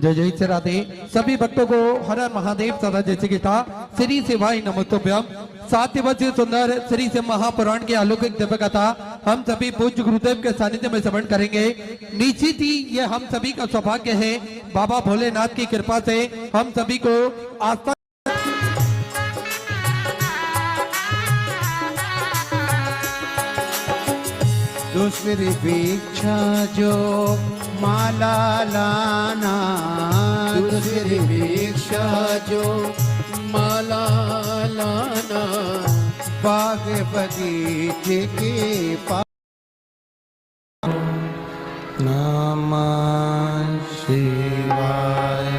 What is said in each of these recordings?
जय जय श्री राधे। सभी भक्तों को हर हर महादेव सदा जैसे की था श्री सेवाई नमस्तुभ्यम। 7 दिवस सुंदर श्री से महापुराण की अलौकिक दिव्य कथा हम सभी पूज्य गुरुदेव के सानिध्य में श्रवण करेंगे। निश्चित ही ये हम सभी का सौभाग्य है। बाबा भोलेनाथ की कृपा से हम सभी को आस्था दूसरी भिक्षा जो माला लाना, दूसरी भिक्षा जो माला लाना, बाग बगीचे के पास। नमः शिवाय।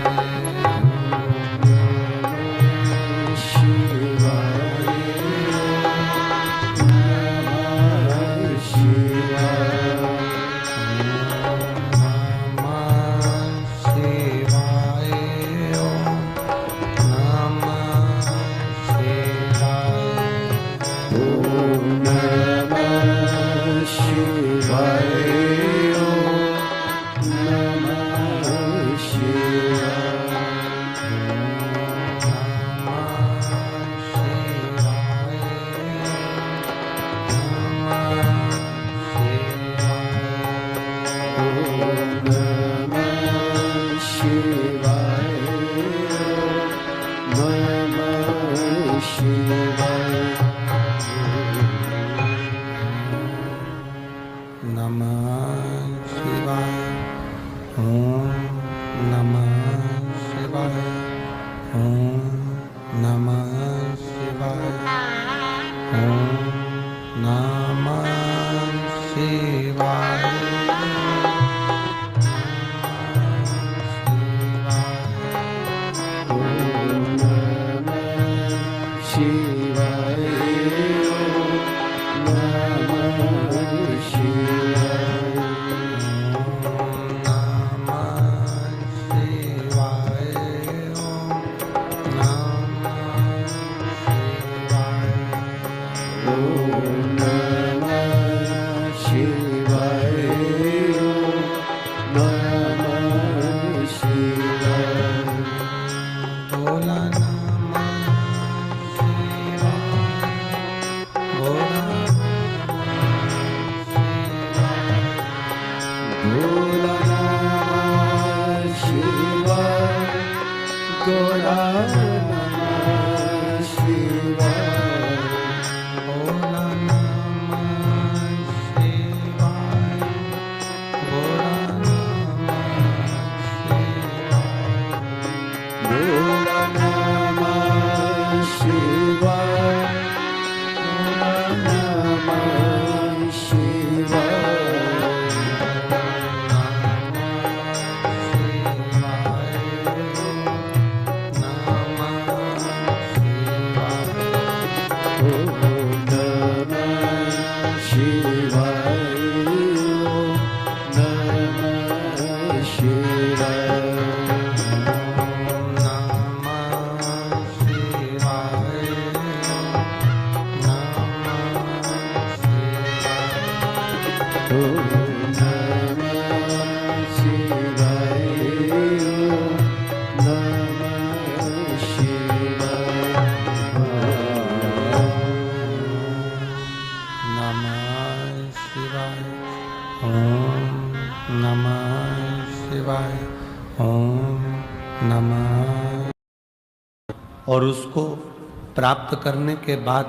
और उसको प्राप्त करने के बाद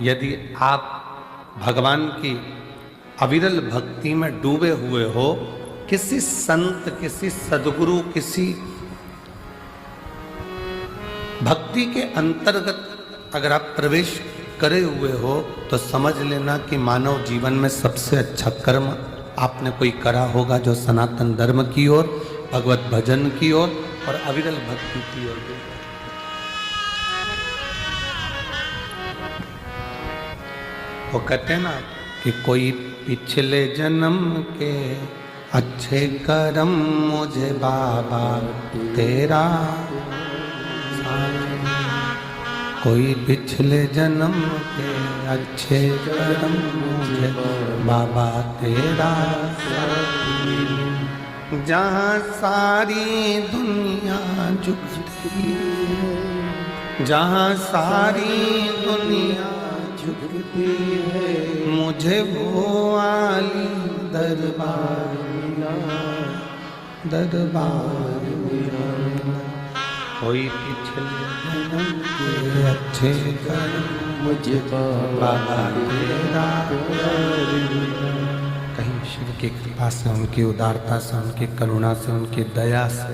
यदि आप भगवान की अविरल भक्ति में डूबे हुए हो, किसी संत, किसी सदगुरु, किसी भक्ति के अंतर्गत अगर आप प्रवेश करे हुए हो, तो समझ लेना कि मानव जीवन में सबसे अच्छा कर्म आपने कोई करा होगा, जो सनातन धर्म की ओर, भगवत भजन की ओर और अविरल भक्ति की ओर। वो कहते हैं ना कि कोई पिछले जन्म के अच्छे कर्म मुझे बाबा तेरा, कोई पिछले जन्म के अच्छे कर्म मुझे बाबा तेरा, जहाँ सारी दुनिया झुकती है, जहाँ सारी दुनिया झुकती है, मुझे वो वाली दरबार मिला, दरबार मिला। कोई पिछले जन्म के अच्छे कर्म मुझे बाबा तेरा प्यार मिला। कहीं शिव की कृपा से, उनकी उदारता से, उनकी करुणा से, उनकी दया से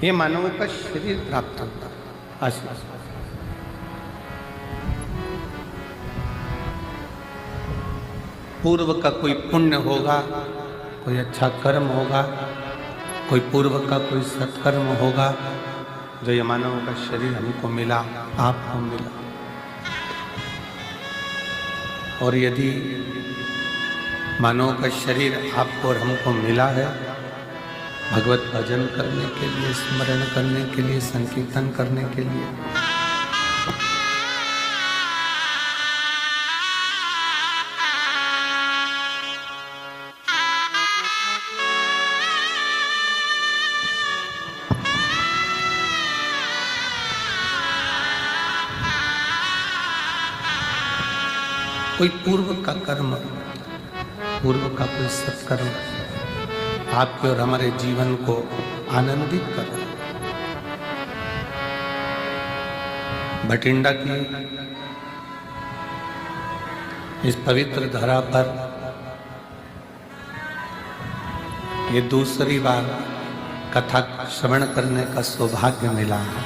ये मानव का शरीर प्राप्त होता है। आशीष पूर्व का कोई पुण्य होगा, कोई अच्छा कर्म होगा, कोई पूर्व का कोई सत्कर्म होगा, जो ये मानव का शरीर हमको मिला, आपको मिला। और यदि मानव का शरीर आपको और हमको मिला है भगवत भजन करने के लिए, स्मरण करने के लिए, संकीर्तन करने के लिए, कोई पूर्व का कर्म, पूर्व का कोई सत्कर्म आपके और हमारे जीवन को आनंदित कर रहा है। भटिंडा की इस पवित्र धरा पर ये दूसरी बार कथा श्रवण करने का सौभाग्य मिला है।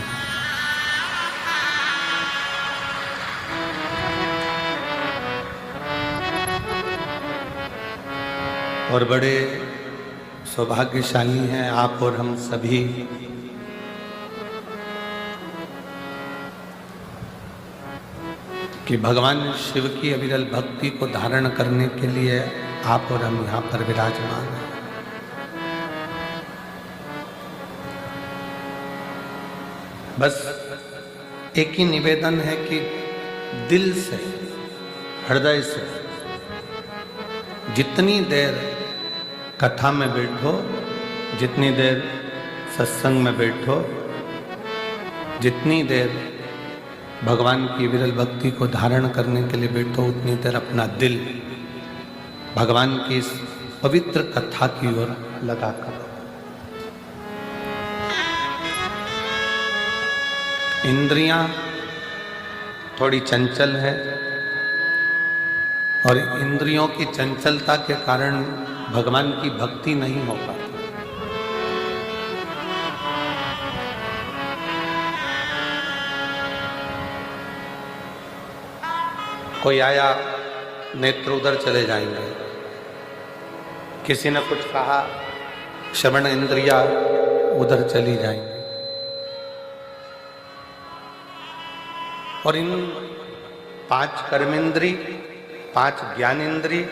और बड़े सौभाग्यशाली हैं आप और हम सभी कि भगवान शिव की अविरल भक्ति को धारण करने के लिए आप और हम यहाँ पर विराजमान हैं। बस एक ही निवेदन है कि दिल से, हृदय से जितनी देर कथा में बैठो, जितनी देर सत्संग में बैठो, जितनी देर भगवान की विरल भक्ति को धारण करने के लिए बैठो, उतनी देर अपना दिल भगवान की इस पवित्र कथा की ओर लगा करो। इंद्रियां थोड़ी चंचल है और इंद्रियों की चंचलता के कारण भगवान की भक्ति नहीं हो पाती। कोई आया, नेत्र उधर चले जाएंगे, किसी ने कुछ कहा, श्रवण इंद्रिया उधर चली जाएंगी। और इन 5 कर्मेंद्री, 5 ज्ञानेंद्री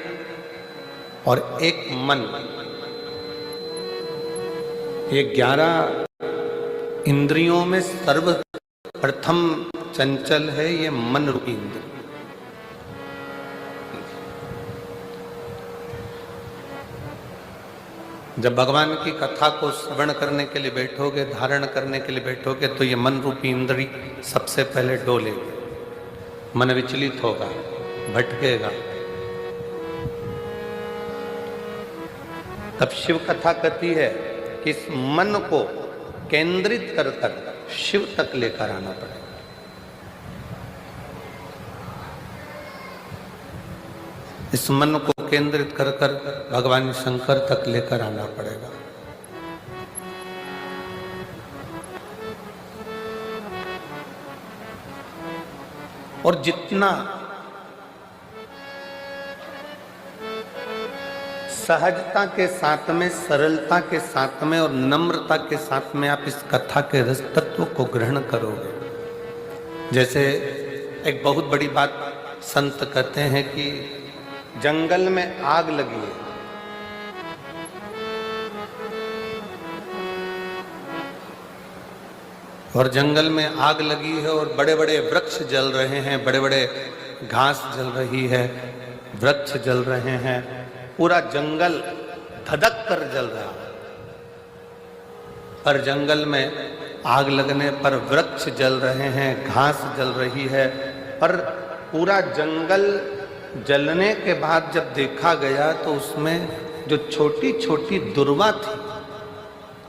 और 1 मन, ये 11 इंद्रियों में सर्वप्रथम चंचल है ये मन रूपी इंद्रिय। जब भगवान की कथा को श्रवण करने के लिए बैठोगे, धारण करने के लिए बैठोगे, तो ये मन रूपी इंद्री सबसे पहले डोलेगी, मन विचलित होगा, भटकेगा। तब शिव कथा कहती है कि इस मन को केंद्रित कर कर शिव तक लेकर आना पड़ेगा। इस मन को केंद्रित कर कर भगवान शंकर तक लेकर आना पड़ेगा। और जितना सहजता के साथ में, सरलता के साथ में और नम्रता के साथ में आप इस कथा के रस तत्व को ग्रहण करोगे। जैसे एक बहुत बड़ी बात संत कहते हैं कि जंगल में आग लगी है, और जंगल में आग लगी है और बड़े बड़े वृक्ष जल रहे हैं, बड़े बड़े घास जल रही है, वृक्ष जल रहे हैं, पूरा जंगल धधक कर जल रहा है। पर जंगल में आग लगने पर वृक्ष जल रहे हैं, घास जल रही है, पर पूरा जंगल जलने के बाद जब देखा गया तो उसमें जो छोटी छोटी दुर्वा थी,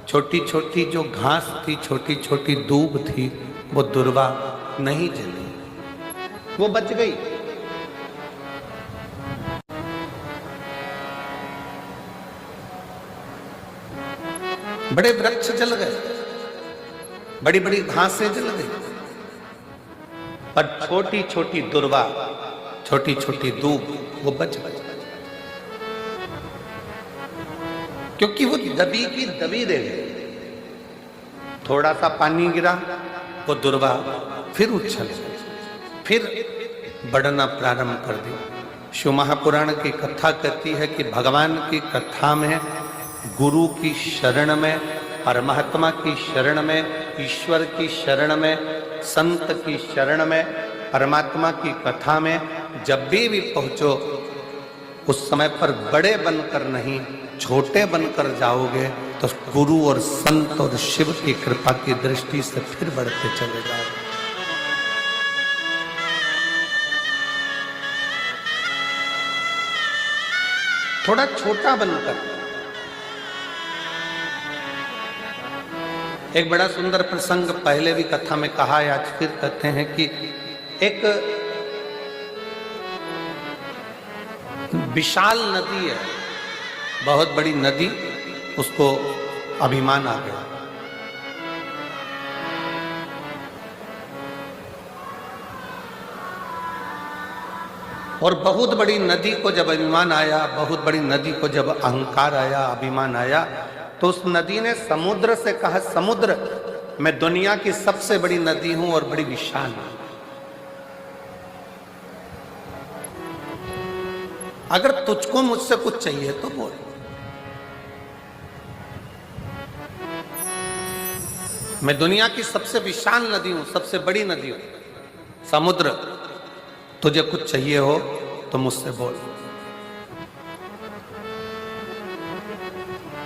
छोटी छोटी जो घास थी, छोटी छोटी दूब थी, वो दुर्वा नहीं जली, वो बच गई। बड़े वृक्ष जल गए, बड़ी बड़ी घासें जल गई, पर छोटी छोटी दुर्वा, छोटी छोटी दूब वो बच गई, क्योंकि वो दबी की दबी रह गई। थोड़ा सा पानी गिरा, वो दुर्वा फिर उछल, फिर बढ़ना प्रारंभ कर दी। शिव महापुराण की कथा कहती है कि भगवान की कथा में, गुरु की शरण में, परमात्मा की शरण में, ईश्वर की शरण में, संत की शरण में, परमात्मा की कथा में जब भी पहुंचो, उस समय पर बड़े बनकर नहीं, छोटे बनकर जाओगे तो गुरु और संत और शिव की कृपा की दृष्टि से फिर बढ़ते चले जाओगे। थोड़ा छोटा बनकर। एक बड़ा सुंदर प्रसंग पहले भी कथा में कहा है, आज फिर कहते हैं कि एक विशाल नदी है, बहुत बड़ी नदी, उसको अभिमान आ गया। और बहुत बड़ी नदी को जब अभिमान आया, बहुत बड़ी नदी को जब अहंकार आया, अभिमान आया, तो उस नदी ने समुद्र से कहा, समुद्र, मैं दुनिया की सबसे बड़ी नदी हूं और बड़ी विशाल हूं, अगर तुझको मुझसे कुछ चाहिए तो बोल। मैं दुनिया की सबसे विशाल नदी हूं, सबसे बड़ी नदी हूं, समुद्र, तुझे कुछ चाहिए हो तो मुझसे बोल।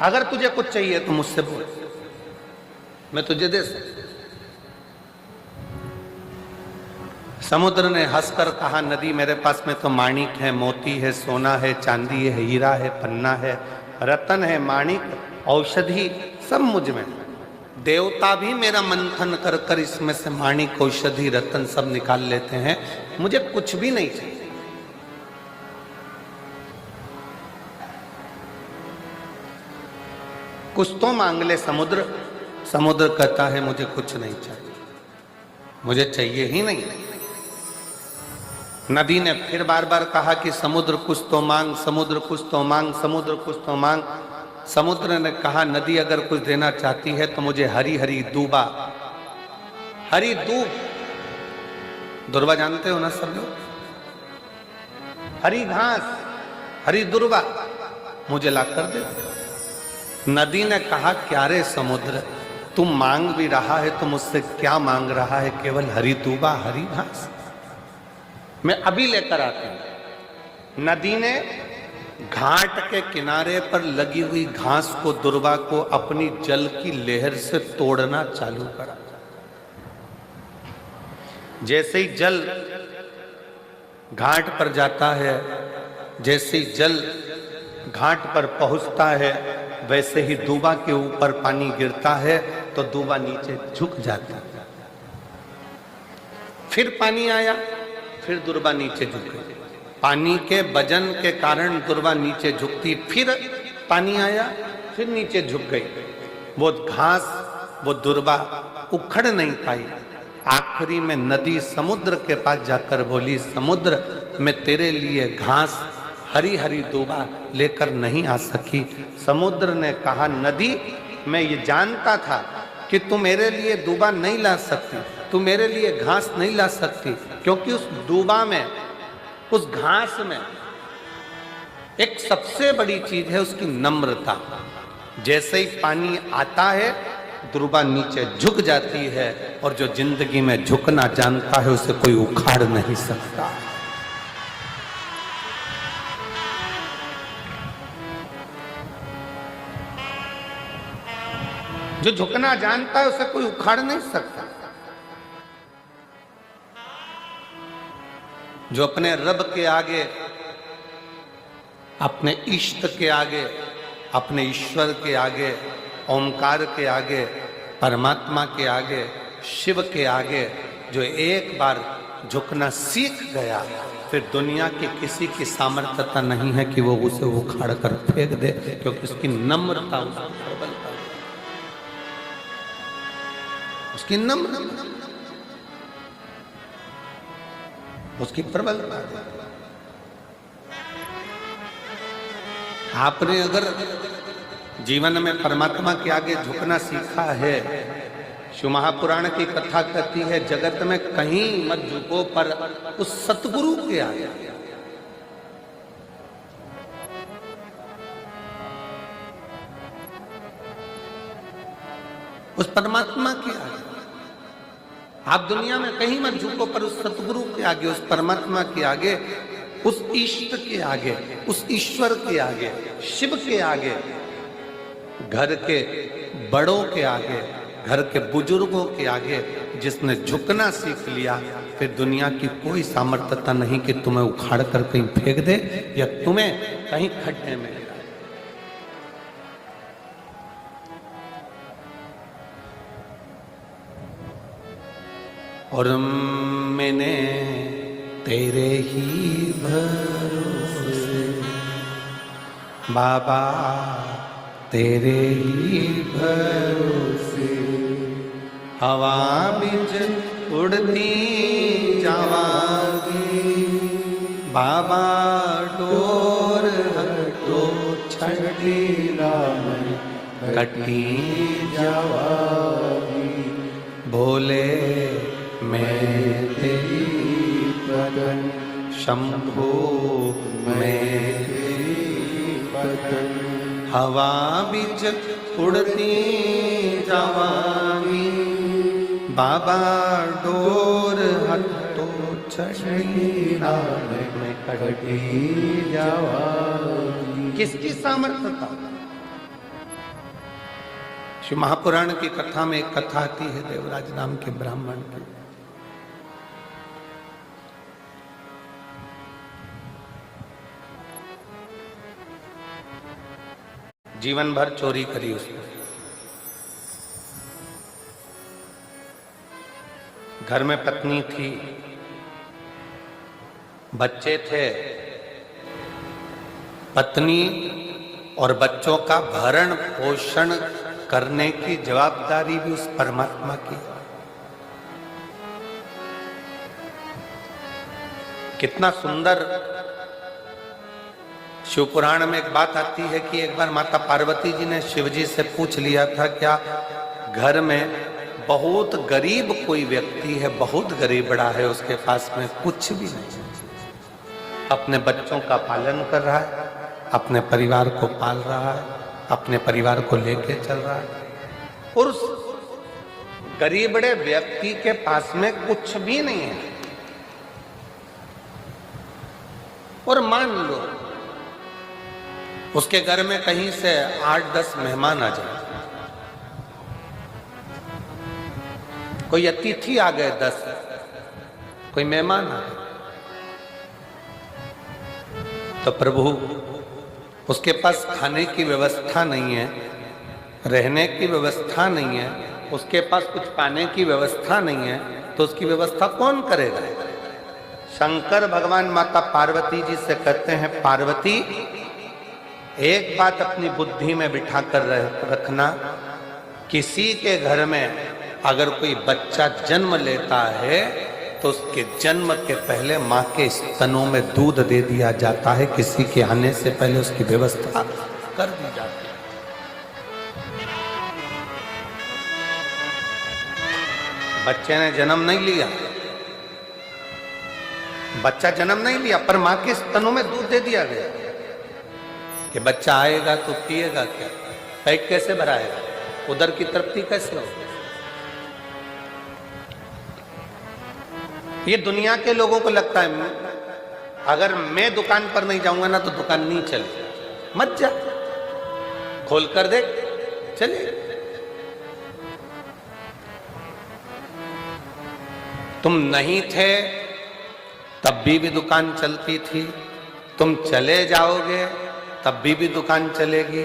अगर तुझे कुछ चाहिए तो मुझसे बोल, मैं तुझे दे सकता। समुद्र ने हंसकर कहा, नदी मेरे पास में तो माणिक है, मोती है, सोना है, चांदी है, हीरा है, पन्ना है, रतन है, माणिक, औषधि सब मुझ में। देवता भी मेरा मंथन कर कर इसमें से माणिक, औषधि, रतन सब निकाल लेते हैं, मुझे कुछ भी नहीं चाहिए। कुछ तो मांग ले समुद्र। समुद्र कहता है मुझे कुछ नहीं चाहिए, मुझे चाहिए ही नहीं। नदी ने फिर बार बार कहा कि समुद्र कुछ तो मांग, समुद्र कुछ तो मांग, समुद्र कुछ तो मांग। समुद्र ने कहा, नदी अगर कुछ देना चाहती है तो मुझे हरी हरी दूबा, हरी दूब, दुर्वा जानते हो ना सब लोग, हरी घास, हरी दुर्वा मुझे ला कर दे। नदी ने कहा, क्या रे समुद्र, तुम मांग भी रहा है तो मुझसे क्या मांग रहा है, केवल हरी दूबा, हरी घास, मैं अभी लेकर आती हूं। नदी ने घाट के किनारे पर लगी हुई घास को, दुर्वा को अपनी जल की लहर से तोड़ना चालू करा। जैसे ही जल घाट पर जाता है, जैसे ही जल घाट पर पहुंचता है, वैसे ही दूबा के ऊपर पानी गिरता है तो दूबा नीचे झुक जाता है। फिर पानी आया, फिर दुर्वा नीचे झुक गई। पानी के वजन के कारण दुर्वा नीचे झुकती, फिर पानी आया, फिर नीचे झुक गई। वो घास, वो दुर्वा उखड़ नहीं पाई। आखिरी में नदी समुद्र के पास जाकर बोली, समुद्र, मैं तेरे लिए घास, हरी हरी दूबा लेकर नहीं आ सकी। समुद्र ने कहा, नदी, मैं ये जानता था कि तू मेरे लिए दूबा नहीं ला सकती, तू मेरे लिए घास नहीं ला सकती, क्योंकि उस दूबा में, उस घास में एक सबसे बड़ी चीज है उसकी नम्रता। जैसे ही पानी आता है, दूबा नीचे झुक जाती है, और जो जिंदगी में झुकना जानता है उसे कोई उखाड़ नहीं सकता। जो झुकना जानता है उसे कोई उखाड़ नहीं सकता। जो अपने रब के आगे, अपने इष्ट के आगे, अपने ईश्वर के आगे, ओमकार के आगे, परमात्मा के आगे, शिव के आगे जो एक बार झुकना सीख गया, फिर दुनिया की किसी की सामर्थ्यता नहीं है कि वो उसे उखाड़ कर फेंक दे, क्योंकि उसकी नम्रता, उसकी प्रबलता, उसकी नम्रता, उसकी प्रबलता। आपने अगर जीवन में परमात्मा के आगे झुकना सीखा है, शिव महापुराण की कथा कहती है जगत में कहीं मत झुको पर उस सतगुरु के आगे, उस परमात्मा के आगे। आप दुनिया में कहीं मत झुको पर उस सतगुरु के आगे, उस परमात्मा के आगे, उस इष्ट के आगे, उस ईश्वर के आगे, शिव के आगे, घर के बड़ों के आगे, घर के बुजुर्गों के आगे जिसने झुकना सीख लिया, फिर दुनिया की कोई सामर्थ्यता नहीं कि तुम्हें उखाड़ कर कहीं फेंक दे या तुम्हें कहीं खड्डे में गिरा। और मैंने तेरे ही भरोसे बाबा, तेरे ही भरोसे हवा बिच उड़ती जावागी, बाबा डोर हटो छड़ी राम कटी जावागी, भोले मैं तेरी पदन, शंभो मैं तेरी पदन, हवा बिच उड़ती जावागी, बाबा डोर हटो छड़ी राम में कटी जावागी। किसकी सामर्थ्यता? शिव महापुराण की कथा में एक कथा आती है देवराज नाम के ब्राह्मण की। जीवन भर चोरी करी उसने, घर में पत्नी थी, बच्चे थे, पत्नी और बच्चों का भरण पोषण करने की जवाबदारी भी उस परमात्मा की। कितना सुंदर शिव पुराण में एक बात आती है कि एक बार माता पार्वती जी ने शिव जी से पूछ लिया था, क्या घर में बहुत गरीब कोई व्यक्ति है, बहुत गरीबड़ा है, उसके पास में कुछ भी नहीं, अपने बच्चों का पालन कर रहा है, अपने परिवार को पाल रहा है, अपने परिवार को लेके चल रहा है, और उस गरीबड़े व्यक्ति के पास में कुछ भी नहीं है। और मान लो उसके घर में कहीं से 8-10 मेहमान आ जाए, कोई अतिथि आ गए 10, कोई मेहमान आ गए, तो प्रभु उसके पास खाने की व्यवस्था नहीं है, रहने की व्यवस्था नहीं है, उसके पास कुछ पाने की व्यवस्था नहीं है, तो उसकी व्यवस्था कौन करेगा? शंकर भगवान माता पार्वती जी से कहते हैं, पार्वती एक बात अपनी बुद्धि में बिठा कर रखना, किसी के घर में अगर कोई बच्चा जन्म लेता है तो उसके जन्म के पहले माँ के स्तनों में दूध दे दिया जाता है, किसी के आने से पहले उसकी व्यवस्था कर दी जाती है। बच्चे ने जन्म नहीं लिया, बच्चा जन्म नहीं लिया, पर माँ के स्तनों में दूध दे दिया गया कि बच्चा आएगा तो पिएगा क्या, पेट कैसे भराएगा, उधर की तृप्ति कैसे होगी। ये दुनिया के लोगों को लगता है अगर मैं दुकान पर नहीं जाऊंगा ना तो दुकान नहीं चलेगी, मत जा, खोल कर देख चले। तुम नहीं थे तब भी दुकान चलती थी, तुम चले जाओगे तब भी दुकान चलेगी।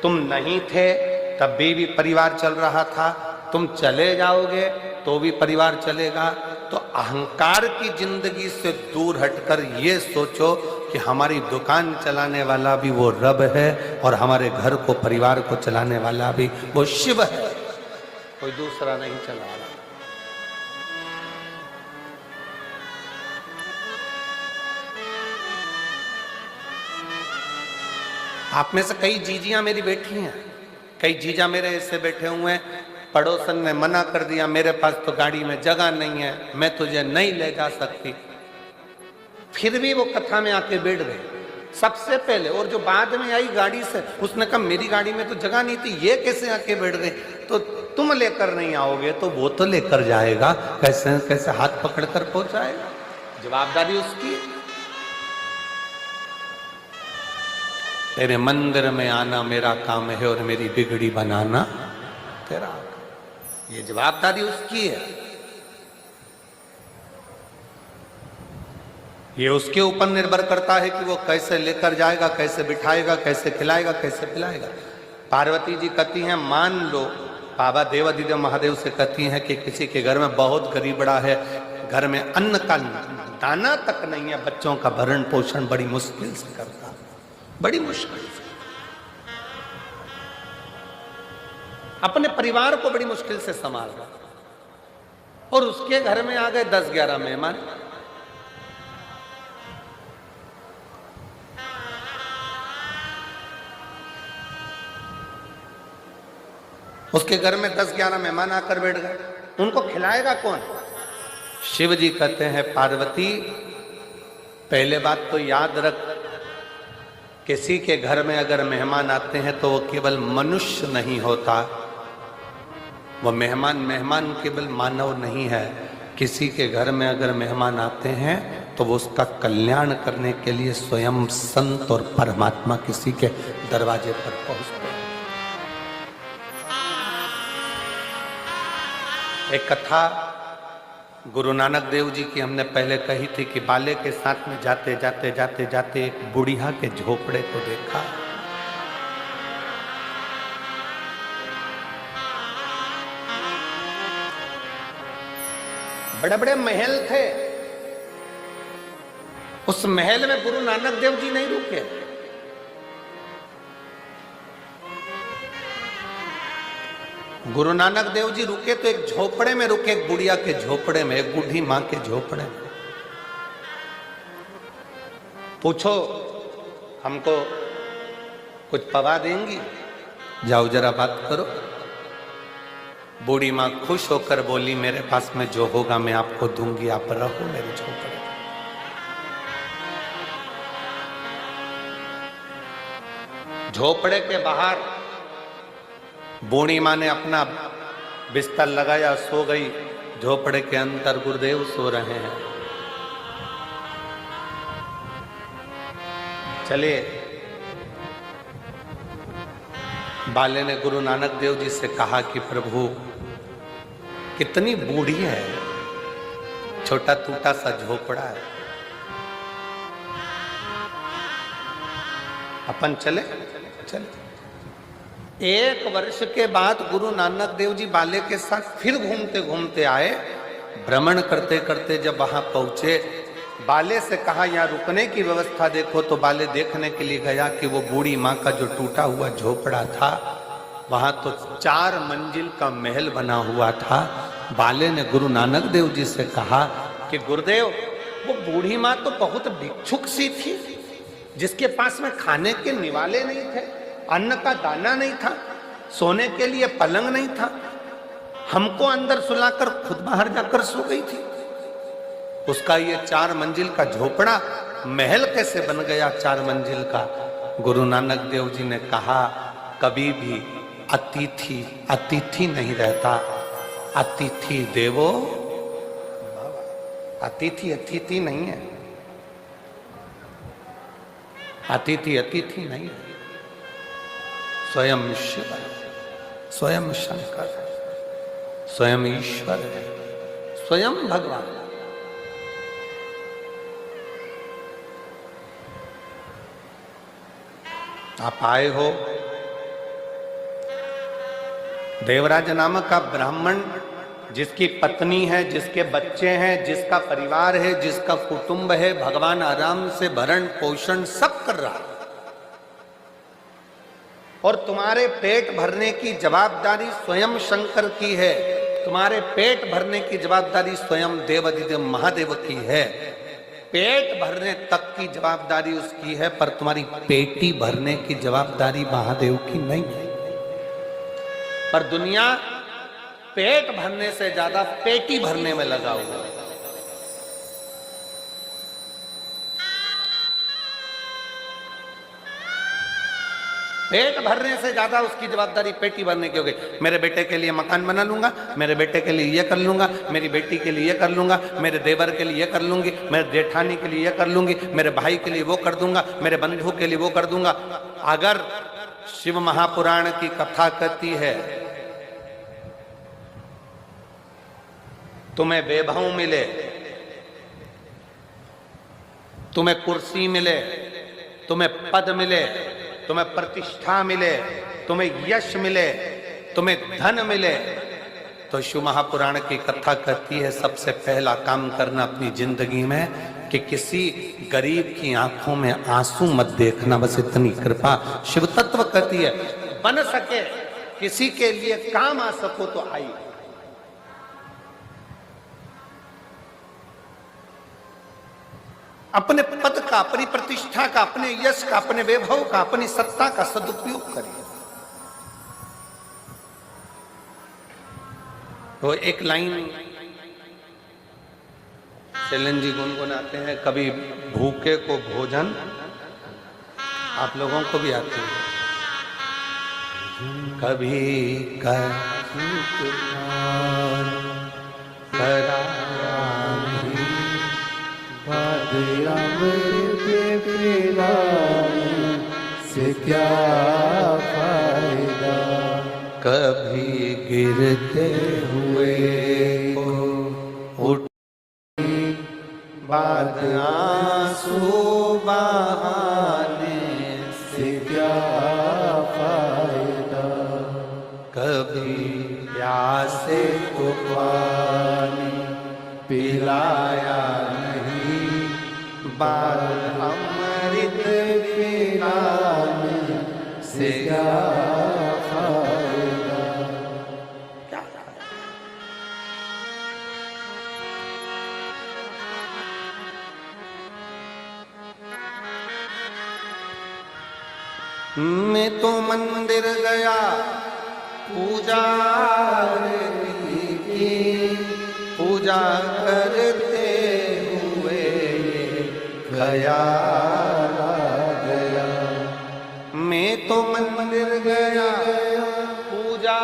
तुम नहीं थे तब भी परिवार चल रहा था, तुम चले जाओगे तो भी परिवार चलेगा। तो अहंकार की जिंदगी से दूर हटकर ये सोचो कि हमारी दुकान चलाने वाला भी वो रब है और हमारे घर को, परिवार को चलाने वाला भी वो शिव है, कोई दूसरा नहीं चला रहा। आप में से कई जीजियां मेरी बैठी हैं, कई जीजा मेरे ऐसे बैठे हुए हैं, पड़ोसन ने मना कर दिया, मेरे पास तो गाड़ी में जगह नहीं है, मैं तुझे नहीं ले जा सकती, फिर भी वो कथा में आके बैठ गए सबसे पहले। और जो बाद में आई गाड़ी से, उसने कहा मेरी गाड़ी में तो जगह नहीं थी, ये कैसे आके बैठ गए? तो तुम लेकर नहीं आओगे तो वो तो लेकर जाएगा, कैसे कैसे हाथ पकड़कर पहुंचाएगा, जवाबदारी उसकी। तेरे मंदिर में आना मेरा काम है और मेरी बिगड़ी बनाना तेरा, ये जवाबदारी उसकी है। ये उसके ऊपर निर्भर करता है कि वो कैसे लेकर जाएगा, कैसे बिठाएगा, कैसे खिलाएगा, कैसे पिलाएगा। पार्वती जी कहती हैं, मान लो बाबा देवादिदेव महादेव से कहती हैं कि किसी के घर में बहुत गरीबड़ा है, घर में अन्न का दाना तक नहीं है, बच्चों का भरण पोषण बड़ी मुश्किल से करता, बड़ी मुश्किल से, अपने परिवार को बड़ी मुश्किल से संभाल रहा, और उसके घर में आ गए 10-11 मेहमान। उसके घर में 10-11 मेहमान आकर बैठ गए, उनको खिलाएगा कौन? शिव जी कहते हैं, पार्वती पहले बात तो याद रख, किसी के घर में अगर मेहमान आते हैं तो वो केवल मनुष्य नहीं होता, वो मेहमान केवल मानव नहीं है। किसी के घर में अगर मेहमान आते हैं तो वो उसका कल्याण करने के लिए स्वयं संत और परमात्मा किसी के दरवाजे पर पहुंचते हैं। एक कथा गुरु नानक देव जी की हमने पहले कही थी कि बाले के साथ में जाते जाते जाते जाते एक बुढ़िया के झोपड़े को देखा। बड़े बड़े महल थे, उस महल में गुरु नानक देव जी नहीं रुके। गुरु नानक देव जी रुके तो एक झोपड़े में रुके, एक बुढ़िया के झोपड़े में, एक बूढ़ी मां के झोपड़े में। पूछो हमको कुछ पवा देंगी? जाओ जरा बात करो। बूढ़ी मां खुश होकर बोली, मेरे पास में जो होगा मैं आपको दूंगी, आप रहो मेरे झोपड़े। झोपड़े के बाहर बूढ़ी मां ने अपना बिस्तर लगाया, सो गई। झोपड़े के अंदर गुरुदेव सो रहे हैं। चलिए, बाले ने गुरु नानक देव जी से कहा कि प्रभु कितनी बूढ़ी है, छोटा टूटा सा झोपड़ा है, अपन चले? चले। 1 वर्ष के बाद गुरु नानक देव जी बाले के साथ फिर घूमते घूमते आए। भ्रमण करते करते जब वहां पहुंचे, बाले से कहा यहाँ रुकने की व्यवस्था देखो। तो बाले देखने के लिए गया कि वो बूढ़ी माँ का जो टूटा हुआ झोपड़ा था, वहां तो 4 मंजिल का महल बना हुआ था। बाले ने गुरु नानक देव जी से कहा कि गुरुदेव, वो बूढ़ी माँ तो बहुत भिक्षुक सी थी, जिसके पास में खाने के निवाले नहीं थे, अन्न का दाना नहीं था, सोने के लिए पलंग नहीं था, हमको अंदर सुलाकर खुद बाहर जाकर सो गई थी। उसका ये 4 मंजिल का झोपड़ा महल कैसे बन गया 4 मंजिल का? गुरु नानक देव जी ने कहा, कभी भी अतिथि नहीं रहता, अतिथि देवो। अतिथि नहीं है, अतिथि नहीं है, स्वयं शिव, स्वयं शंकर, स्वयं ईश्वर है, स्वयं भगवान। आप आए हो। देवराज नामक का ब्राह्मण जिसकी पत्नी है, जिसके बच्चे हैं, जिसका परिवार है, जिसका कुटुंब है, भगवान आराम से भरण पोषण सब कर रहा है और तुम्हारे पेट भरने की जवाबदारी स्वयं शंकर की है। तुम्हारे पेट भरने की जवाबदारी स्वयं देवाधिदेव महादेव की है। पेट भरने तक की जवाबदारी उसकी है, पर तुम्हारी पेटी भरने की जवाबदारी महादेव की नहीं है। पर दुनिया पेट भरने से ज्यादा पेटी भरने में लगा हुआ है। पेट भरने से ज्यादा उसकी जवाबदारी पेटी भरने की हो गई। मेरे बेटे के लिए मकान बना लूंगा, मेरे बेटे के लिए ये कर लूंगा, मेरी बेटी के लिए ये कर लूंगा, मेरे देवर के लिए ये कर लूंगी, मेरे जेठानी के लिए ये कर लूंगी, मेरे भाई के लिए वो कर दूंगा, मेरे बंधु के लिए वो कर दूंगा। अगर शिव महापुराण की कथा कहती है तुम्हें वैभव मिले, तुम्हें कुर्सी मिले, तुम्हें पद मिले, तुम्हें प्रतिष्ठा मिले, तुम्हें यश मिले, तुम्हें धन मिले, तो शिव महापुराण की कथा कहती है सबसे पहला काम करना अपनी जिंदगी में कि किसी गरीब की आंखों में आंसू मत देखना। बस इतनी कृपा शिव तत्व कहती है। बन सके किसी के लिए काम आ सको तो आई। अपने पद का, अपनी प्रतिष्ठा का, अपने यश का, अपने वैभव का, अपनी सत्ता का सदुपयोग करिए। तो एक लाइन शैलेंद्र जी गुनगुनाते हैं, कभी भूखे को भोजन, आप लोगों को भी आती है। कभी से क्या फायदा, कभी गिरते हुए उठ बाद आंसू बहाने से क्या फायदा, कभी प्यासे को पानी पिलाया नहीं, बाद अमृत पिलाने से क्या फायदा। मैं तो मंदिर गया पूजा की, पूजा करते हुए गया गया, मैं तो मंदिर गया पूजा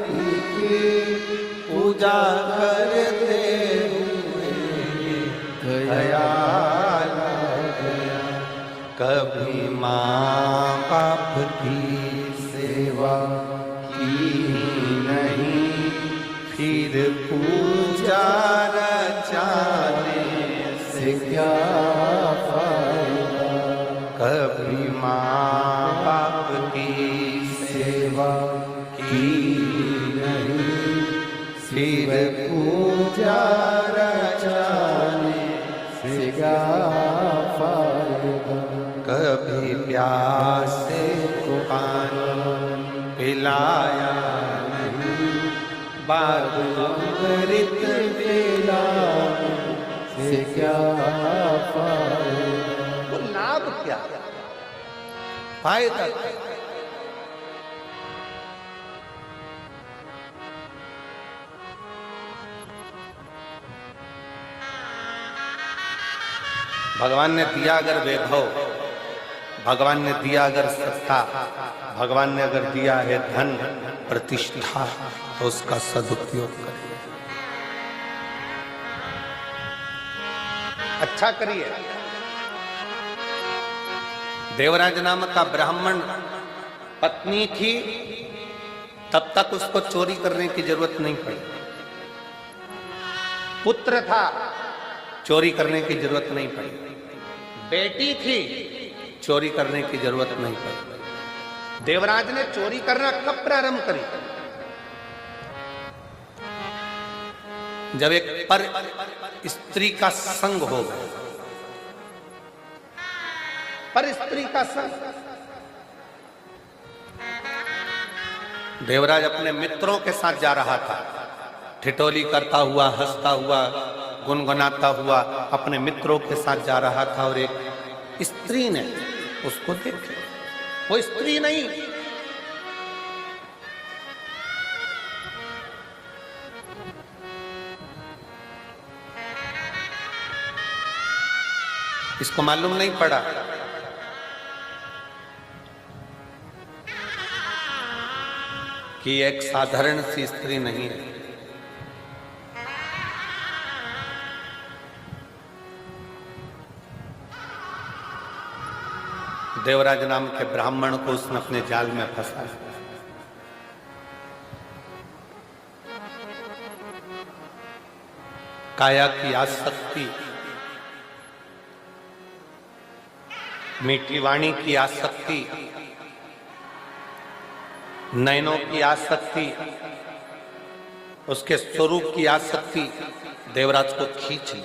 की, पूजा करते हुए गया गया। कभी माँ बाप की सेवा की नहीं, फिर पूजा रचाने से क्या फायदा। कभी माँ बाप की सेवा की नहीं, फिर पूजा रचाने से क्या फायदा। कभी प्यासे को पानी पिलाया नहीं, बाद अमृत पिलाने से क्या फायदा। तो लाभ क्या, फायदा क्या? भगवान ने दिया अगर वैभव, भगवान ने दिया अगर सत्ता, भगवान ने अगर दिया है धन प्रतिष्ठा, तो उसका सदुपयोग करिए, अच्छा करिए। देवराज नाम का ब्राह्मण पत्नी थी, तब तक उसको चोरी करने की जरूरत नहीं पड़ी। पुत्र था, चोरी करने की जरूरत नहीं पड़ी। बेटी थी, चोरी करने की जरूरत नहीं पड़ी। देवराज ने चोरी करना कब प्रारंभ करी? जब एक पर स्त्री का संग हो गया। पर स्त्री का संग। देवराज अपने मित्रों के साथ जा रहा था, ठिठोली करता हुआ, हंसता हुआ, गुनगुनाता हुआ अपने मित्रों के साथ जा रहा था और एक स्त्री ने उसको देखा। वो स्त्री नहीं, इसको मालूम नहीं पड़ा कि एक साधारण सी स्त्री नहीं है। देवराज नाम के ब्राह्मण को उसने अपने जाल में फंसाया। काया की आसक्ति, मीठी वाणी की आसक्ति, नयनों की आसक्ति, उसके स्वरूप की आसक्ति देवराज को खींच ली।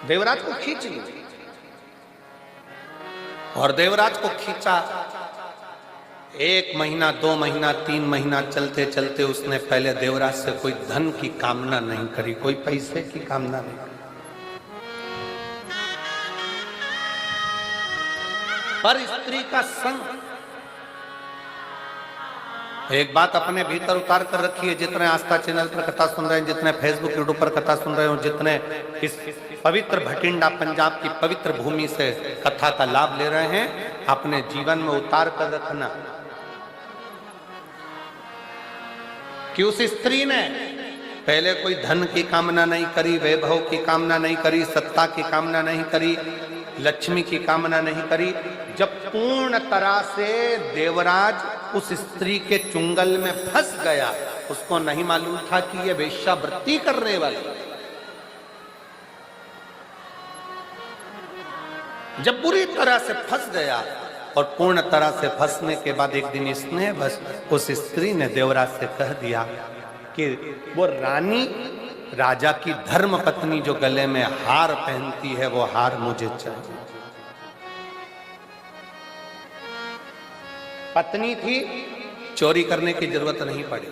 देवराज को खींच ली और देवराज को खींचा। 1 महीना, 2 महीना, 3 महीना चलते चलते उसने पहले देवराज से कोई धन की कामना नहीं करी, कोई पैसे की कामना नहीं करी। पर स्त्री का संग। एक बात अपने भीतर उतार कर रखिए, जितने आस्था चैनल पर कथा सुन रहे हैं, जितने फेसबुक यूट्यूब पर कथा सुन रहे हो, जितने इस पवित्र भटिंडा पंजाब की पवित्र भूमि से कथा का लाभ ले रहे हैं, अपने जीवन में उतार कर रखना कि उस स्त्री ने पहले कोई धन की कामना नहीं करी, वैभव की कामना नहीं करी, सत्ता की कामना नहीं करी, लक्ष्मी की कामना नहीं करी। जब पूर्ण तरह से देवराज उस स्त्री के चुंगल में फंस गया, उसको नहीं मालूम था कि ये वेश्यावृत्ति करने वाली। जब बुरी तरह से फंस गया और पूर्ण तरह से फंसने के बाद एक दिन इसने बस उस स्त्री ने देवराज से कह दिया कि वो रानी, राजा की धर्म पत्नी जो गले में हार पहनती है, वो हार मुझे चाहिए। पत्नी थी, चोरी करने की जरूरत नहीं पड़ी।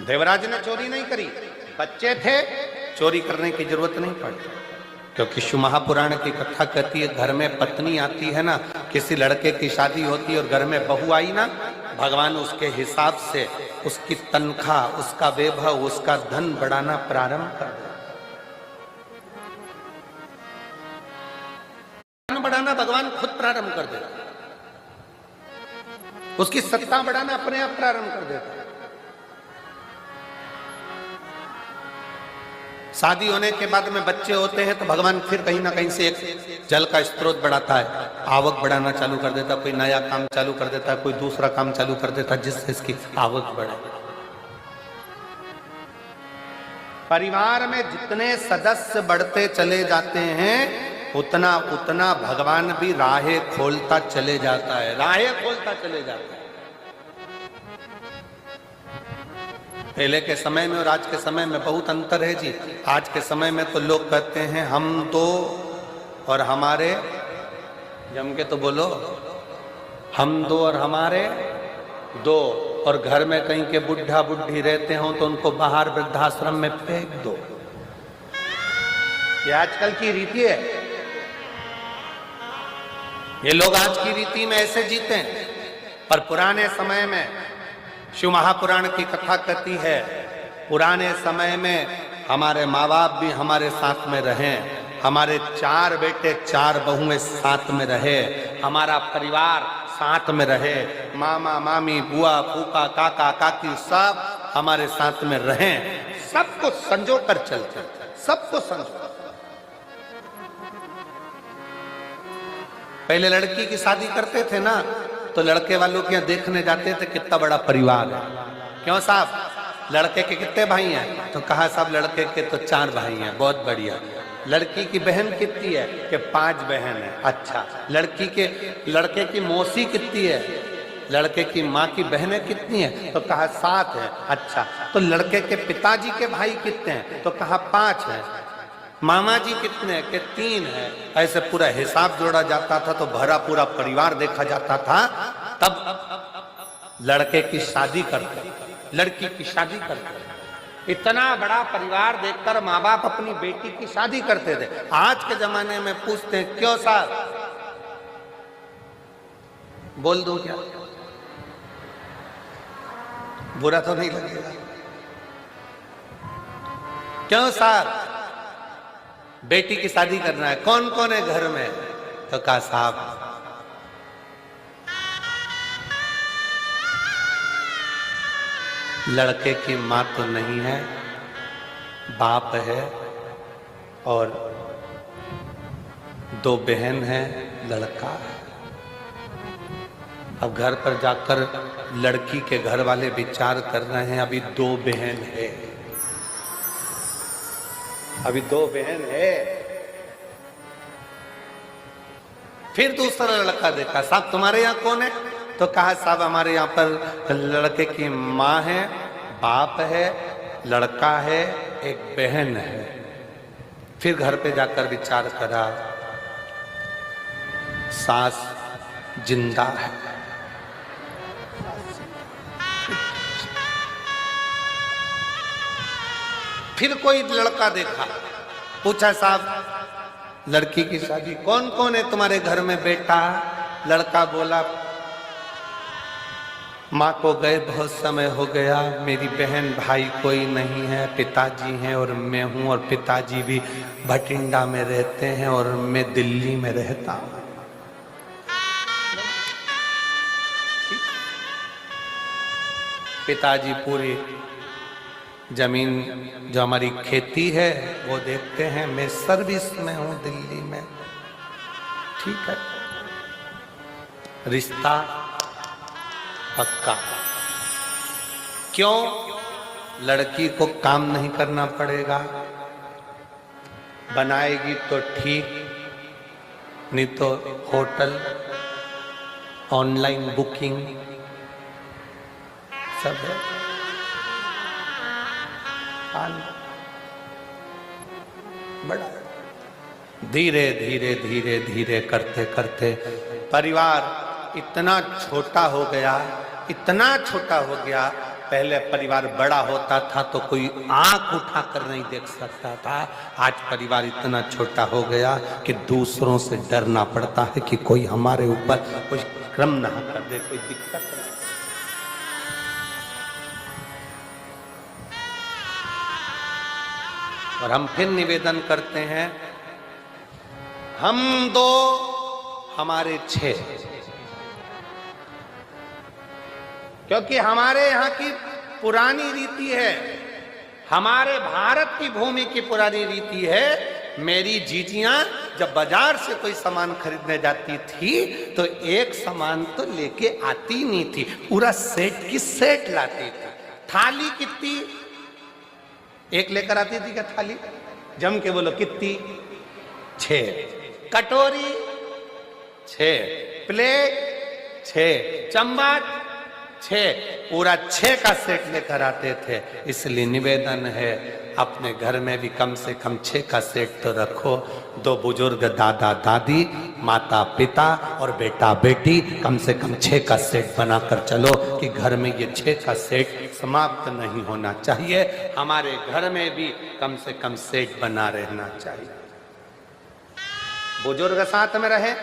देवराज ने चोरी नहीं करी, बच्चे थे, चोरी करने की जरूरत नहीं पड़ी। क्योंकि शिव महापुराण की कथा कहती है, घर में पत्नी आती है ना, किसी लड़के की शादी होती है और घर में बहू आई ना, भगवान उसके हिसाब से उसकी तनख्वाह, उसका वैभव, उसका धन बढ़ाना प्रारंभ कर दे। बढ़ाना भगवान खुद प्रारंभ कर देता, उसकी सत्ता बढ़ाना अपने आप प्रारंभ कर देता। शादी होने के बाद में बच्चे होते हैं तो भगवान फिर कहीं ना कहीं से एक जल का स्रोत बढ़ाता है, आवक बढ़ाना चालू कर देता, कोई नया काम चालू कर देता, कोई दूसरा काम चालू कर देता जिससे इसकी आवक बढ़े। परिवार में जितने सदस्य बढ़ते चले जाते हैं, उतना उतना भगवान भी राहें खोलता चले जाता है, राहें खोलता चले जाता है। पहले के समय में और आज के समय में बहुत अंतर है जी। आज के समय में तो लोग कहते हैं हम दो और हमारे, जम के तो बोलो, हम दो और हमारे दो, और घर में कहीं के बुढ़ा बुढ़ी रहते हो तो उनको बाहर वृद्धाश्रम में फेंक दो। ये आजकल की रीति है, ये लोग आज की रीति में ऐसे जीते हैं। पर पुराने समय में शिव महापुराण की कथा कहती है, पुराने समय में हमारे माँ बाप भी हमारे साथ में रहे, हमारे 4 बेटे 4 बहुएं साथ में रहे, हमारा परिवार साथ में रहे, मामा मामी बुआ फूफा काका काकी सब हमारे साथ में रहे, सबको संजो कर चलते, सबको संजो। पहले लड़की की शादी करते थे ना, तो लड़के वालों के यहाँ देखने जाते थे कितना बड़ा परिवार है। क्यों साहब? लड़के के कितने भाई हैं? तो कहा सब लड़के के तो 4 भाई हैं। बहुत बढ़िया। लड़की की बहन कितनी है? कि 5 बहन है। अच्छा। लड़के की मौसी कितनी है? लड़के की माँ की बहनें कितनी है? तो कहा 7 है। अच्छा। तो लड़के के पिताजी के भाई कितने हैं? तो कहा 5 है। मामा जी कितने हैं? कि 3 है। ऐसे पूरा हिसाब जोड़ा जाता था तो भरा पूरा परिवार देखा जाता था। तब लड़के की शादी करते, लड़की की शादी करते। इतना बड़ा परिवार देखकर माँ बाप अपनी बेटी की शादी करते थे। आज के जमाने में पूछते हैं क्यों साहब? बोल दूं क्या? बुरा तो नहीं लगेगा? क्यों साहब बेटी की शादी करना है? कौन कौन है घर में? तो कहा साहब लड़के की मां तो नहीं है, बाप है और 2 बहन है, लड़का है। अब घर पर जाकर लड़की के घर वाले विचार कर रहे हैं अभी 2 बहन है, अभी 2 बहन है। फिर दूसरा लड़का देखा, साहब तुम्हारे यहाँ कौन है? तो कहा साहब हमारे यहाँ पर लड़के की माँ है, बाप है, लड़का है, एक बहन है। फिर घर पे जाकर विचार करा, सास जिंदा है। फिर कोई लड़का देखा, पूछा साहब लड़की की शादी कौन कौन है तुम्हारे घर में बेटा? लड़का बोला माँ को गए बहुत समय हो गया, मेरी बहन भाई कोई नहीं है, पिताजी हैं और मैं हूँ, और पिताजी भी भटिंडा में रहते हैं और मैं दिल्ली में रहता हूँ। पिताजी पूरी जमीन जो हमारी खेती है वो देखते हैं, मैं सर्विस में हूँ दिल्ली में। ठीक है, रिश्ता पक्का। क्यों? लड़की को काम नहीं करना पड़ेगा, बनाएगी तो ठीक, नहीं तो होटल, ऑनलाइन बुकिंग सब है। बड़ा धीरे धीरे धीरे धीरे करते करते परिवार इतना छोटा हो गया, इतना छोटा हो गया। पहले परिवार बड़ा होता था तो कोई आंख उठाकर नहीं देख सकता था, आज परिवार इतना छोटा हो गया कि दूसरों से डरना पड़ता है कि कोई हमारे ऊपर कोई क्रम ना कर दे, कोई दिक्कत नहीं। और हम फिर निवेदन करते हैं, हम 2 हमारे 6, क्योंकि हमारे यहाँ की पुरानी रीति है, हमारे भारत की भूमि की पुरानी रीति है। मेरी जीजियां जब बाजार से कोई सामान खरीदने जाती थी तो एक सामान तो लेके आती नहीं थी, पूरा सेट की सेट लाती थी। थाली कितनी? एक लेकर आती थी क्या थाली? जम के बोलो कितनी? 6। कटोरी 6, प्लेट 6, चम्मच 6, पूरा 6 का सेट लेकर आते थे। इसलिए निवेदन है अपने घर में भी कम से कम 6 का सेट तो रखो। 2 बुजुर्ग, दादा दादी, माता पिता और बेटा बेटी, कम से कम 6 का सेट बनाकर चलो कि घर में ये 6 का सेट समाप्त नहीं होना चाहिए। हमारे घर में भी कम से कम सेट बना रहना चाहिए। बुजुर्ग साथ में रहे,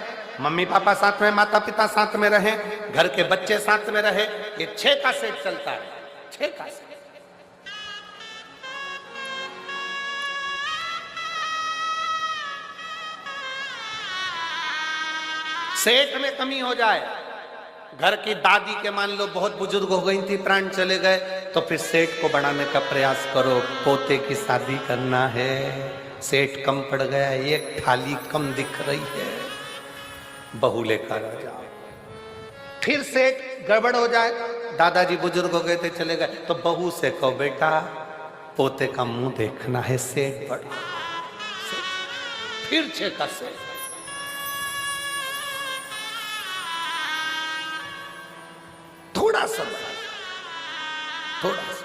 मम्मी पापा साथ में, माता पिता साथ में रहे, घर के बच्चे साथ में रहे, ये 6 का सेट चलता है। 6 का सेट। सेठ में कमी हो जाए, घर की दादी के मान लो बहुत बुजुर्ग हो गई थी, प्राण चले गए, तो फिर सेठ को बढ़ाने का प्रयास करो। पोते की शादी करना है, सेठ कम पड़ गया, एक थाली कम दिख रही है, बहू लेकर आ जाओ। फिर से गड़बड़ हो जाए, दादाजी बुजुर्ग हो गए थे चले गए, तो बहू से कहो बेटा पोते का मुंह देखना है, सेठ बड़ा फिर छेका से। थोड़ा सा थोड़ा सा।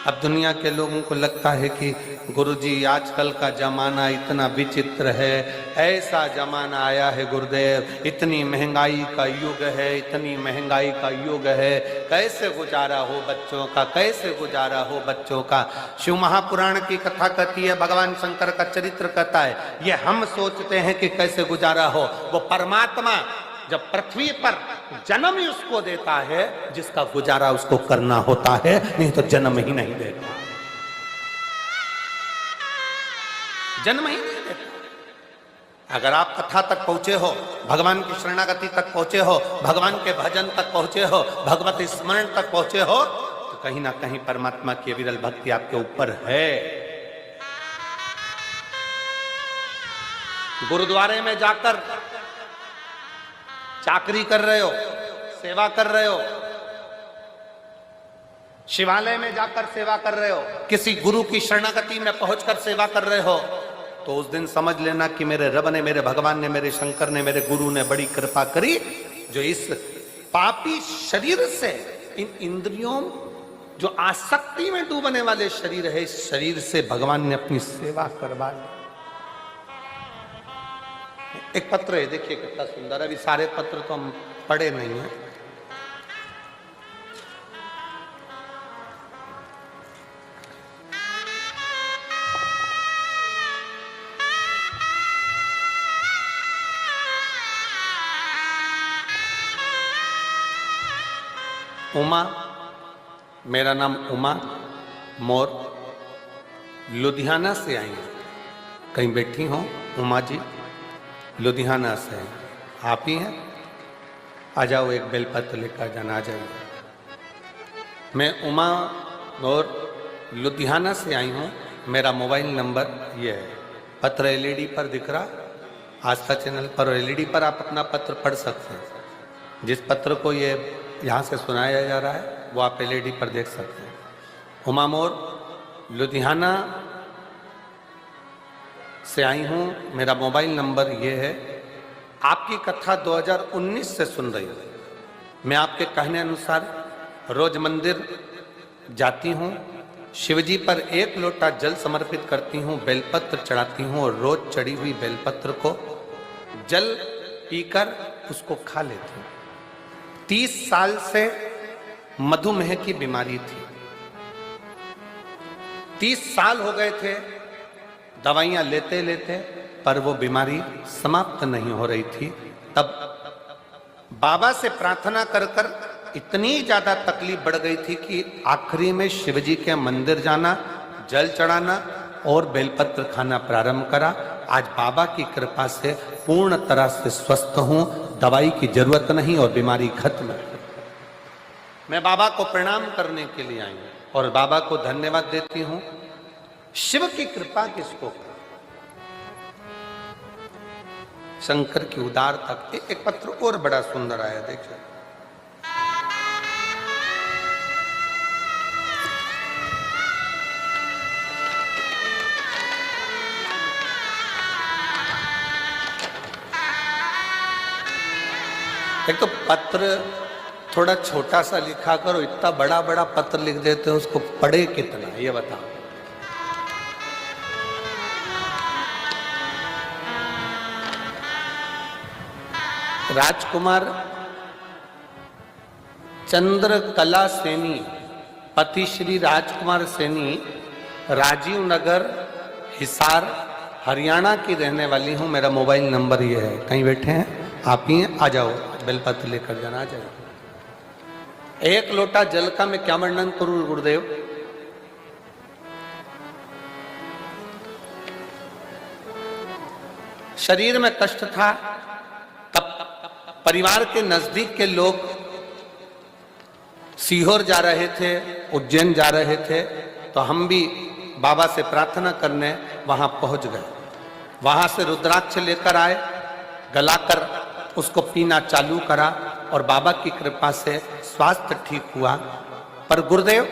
अब दुनिया के लोगों को लगता है कि गुरुजी आजकल का जमाना इतना विचित्र है, ऐसा जमाना आया है गुरुदेव, इतनी महंगाई का युग है, इतनी महंगाई का युग है, कैसे गुजारा हो बच्चों का, कैसे गुजारा हो बच्चों का। शिव महापुराण की कथा कहती है, भगवान शंकर का चरित्र कहता है, ये हम सोचते हैं कि कैसे गुजारा हो, वो परमात्मा जब पृथ्वी पर जन्म ही उसको देता है जिसका गुजारा उसको करना होता है, नहीं तो जन्म ही नहीं देता, जन्म ही नहीं देता। अगर आप कथा तक पहुंचे हो, भगवान की शरणागति तक पहुंचे हो, भगवान के भजन तक पहुंचे हो, भगवत स्मरण तक पहुंचे हो, तो कहीं ना कहीं परमात्मा की विरल भक्ति आपके ऊपर है। गुरुद्वारे में जाकर चाकरी कर रहे हो, सेवा कर रहे हो, शिवालय में जाकर सेवा कर रहे हो, किसी गुरु की शरणागति में पहुंचकर सेवा कर रहे हो, तो उस दिन समझ लेना कि मेरे रब ने, मेरे भगवान ने, मेरे शंकर ने, मेरे गुरु ने बड़ी कृपा करी, जो इस पापी शरीर से, इन इंद्रियों, जो आसक्ति में डूबने वाले शरीर है, इस शरीर से भगवान ने अपनी सेवा करवा ली। एक पत्र है, देखिए कितना सुंदर है। अभी सारे पत्र तो हम पढ़े नहीं हैं। उमा, मेरा नाम उमा मोर, लुधियाना से आई हैं। कहीं बैठी हो उमा जी? लुधियाना से हैं। आप ही हैं? आ जाओ, एक बेलपत्र लेकर जाना, आ जाइए। मैं उमा और लुधियाना से आई हूँ। मेरा मोबाइल नंबर ये है, पत्र एलईडी पर दिख रहा, आस्था चैनल पर एलईडी पर आप अपना पत्र पढ़ सकते हैं। जिस पत्र को ये यहाँ से सुनाया जा रहा है वो आप एलईडी पर देख सकते हैं। उमा मोर, लुधियाना से आई हूँ। मेरा मोबाइल नंबर ये है। आपकी कथा 2019 से सुन रही हूँ। मैं आपके कहने अनुसार रोज मंदिर जाती हूँ, शिवजी पर 1 लोटा जल समर्पित करती हूँ, बेलपत्र चढ़ाती हूँ और रोज चढ़ी हुई बेलपत्र को जल पीकर उसको खा लेती हूँ। 30 साल से मधुमेह की बीमारी थी। 30 साल हो गए थे दवाइयां लेते लेते, पर वो बीमारी समाप्त नहीं हो रही थी। तब बाबा से प्रार्थना कर कर इतनी ज्यादा तकलीफ बढ़ गई थी कि आखिरी में शिवजी के मंदिर जाना, जल चढ़ाना और बेलपत्र खाना प्रारंभ करा। आज बाबा की कृपा से पूर्ण तरह से स्वस्थ हूं, दवाई की जरूरत नहीं और बीमारी खत्म। मैं बाबा को प्रणाम करने के लिए आई हूं और बाबा को धन्यवाद देती हूं। शिव की कृपा किसको? शंकर की उदारता। एक पत्र और बड़ा सुंदर आया, देखिए। एक तो पत्र थोड़ा छोटा सा लिखा करो, इतना बड़ा बड़ा पत्र लिख देते हो, उसको पढ़े कितना, ये बताओ। राजकुमार चंद्रकला सैनी, पति श्री राजकुमार सैनी, राजीव नगर, हिसार, हरियाणा की रहने वाली हूं। मेरा मोबाइल नंबर ये है। कहीं बैठे हैं? आप ही हैं? आ जाओ, बेलपत्र लेकर जाना, आ जाओ। 1 लोटा जल का मैं क्या वर्णन करूं गुरुदेव। शरीर में कष्ट था, तब परिवार के नजदीक के लोग सीहोर जा रहे थे, उज्जैन जा रहे थे, तो हम भी बाबा से प्रार्थना करने वहां पहुंच गए। वहां से रुद्राक्ष लेकर आए, गलाकर उसको पीना चालू करा। और बाबा की कृपा से स्वास्थ्य ठीक हुआ। पर गुरुदेव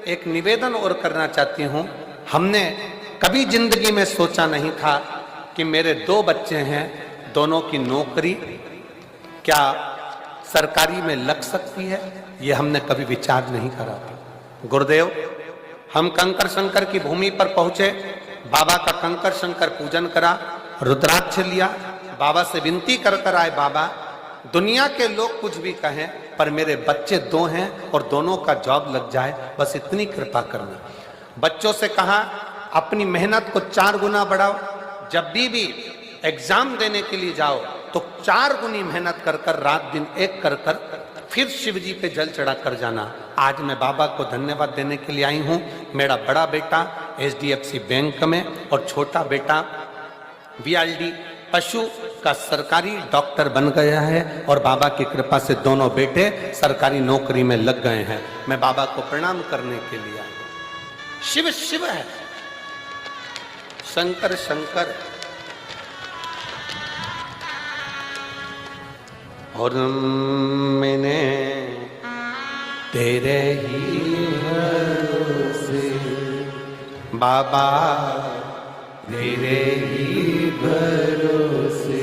एक निवेदन और करना चाहती हूँ, हमने कभी जिंदगी में सोचा नहीं था कि मेरे 2 बच्चे हैं, दोनों की नौकरी क्या सरकारी में लग सकती है, ये हमने कभी विचार नहीं करा था। गुरुदेव हम कंकर शंकर की भूमि पर पहुंचे, बाबा का कंकर शंकर पूजन करा, रुद्राक्ष लिया, बाबा से विनती कर कर आए, बाबा दुनिया के लोग कुछ भी कहें पर मेरे बच्चे 2 हैं और दोनों का जॉब लग जाए, बस इतनी कृपा करना। बच्चों से कहा अपनी मेहनत को 4 गुना बढ़ाओ, जब भी एग्जाम देने के लिए जाओ तो 4 गुनी मेहनत कर कर रात दिन एक कर कर फिर शिव जी पे जल चढ़ा कर जाना। आज मैं बाबा को धन्यवाद देने के लिए आई हूँ। मेरा बड़ा बेटा HDFC बैंक में और छोटा बेटा VLD पशु का सरकारी डॉक्टर बन गया है और बाबा की कृपा से दोनों बेटे सरकारी नौकरी में लग गए हैं। मैं बाबा को प्रणाम करने के लिए आई हूँ। शिव शिव है, शंकर शंकर। और मैंने तेरे ही भरोसे बाबा, तेरे ही भरोसे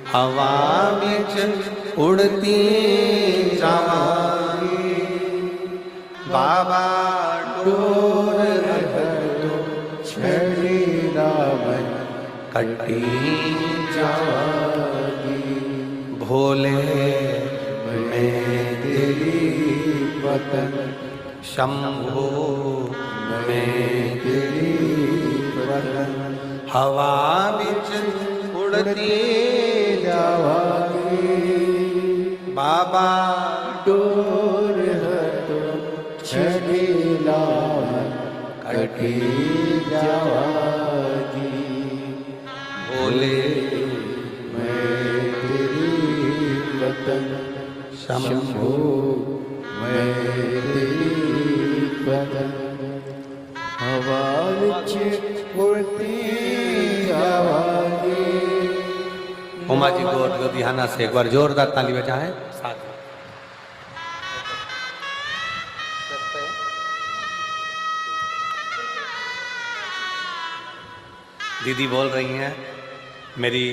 हवा में चल उड़ती जावांगी, बाबा डोर छड़ी रावण कटी जावांगी, भोले मैं तेरी वतन शंभो मैं तेरी वतन हवा बिच उड़ती जावांगी, बाबा डोर हटो छड़ी रावण कटी जावांगी, भोले मैं तेरी वतन शंभो मैं तेरी वतन हवा विच उड़ती जावांगी। उमा जी को लुधियाना से एक बार जोरदार ताली बजाएं साथ में। दीदी बोल रही हैं मेरी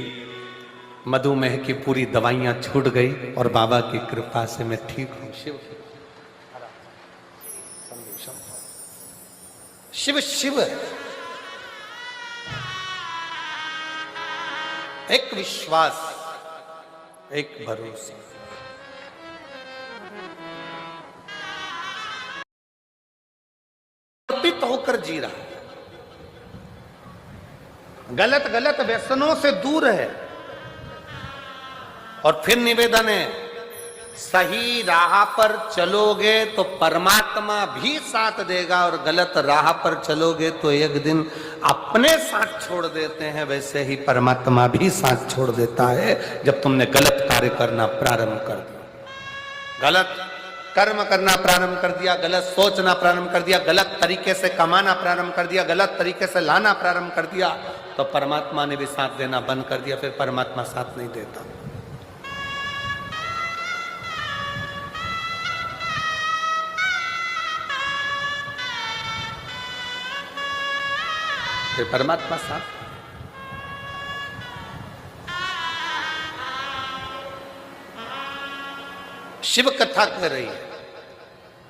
मधुमेह की पूरी दवाइयां छूट गई और बाबा की कृपा से मैं ठीक हूं। शिव शिव शिव एक विश्वास, एक भरोसा। अर्पित होकर जी रहा है, गलत गलत व्यसनों से दूर है। और फिर निवेदन है, सही राह पर चलोगे तो परमात्मा भी साथ देगा और गलत राह पर चलोगे तो एक दिन अपने साथ छोड़ देते हैं, वैसे ही परमात्मा भी साथ छोड़ देता है जब तुमने गलत कार्य करना प्रारंभ कर दिया, गलत कर्म करना प्रारंभ कर दिया, गलत सोचना प्रारंभ कर दिया, गलत तरीके से कमाना प्रारंभ कर दिया, गलत तरीके से लाना प्रारंभ कर दिया, तो परमात्मा ने भी साथ देना बंद कर दिया। फिर परमात्मा साथ नहीं देता। फिर परमात्मा साथ। शिव कथा कह रही है,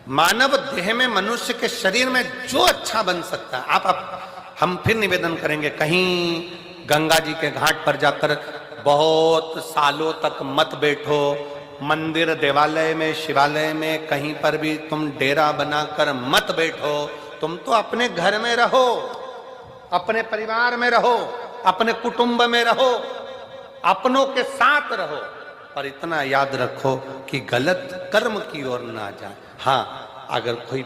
मानव देह में, मनुष्य के शरीर में जो अच्छा बन सकता है, आप हम फिर निवेदन करेंगे, कहीं गंगा जी के घाट पर जाकर बहुत सालों तक मत बैठो, मंदिर देवालय में, शिवालय में, कहीं पर भी तुम डेरा बनाकर मत बैठो। तुम तो अपने घर में रहो, अपने परिवार में रहो, अपने कुटुंब में रहो, अपनों के साथ रहो, पर इतना याद रखो कि गलत कर्म की ओर ना जाए। हाँ, अगर कोई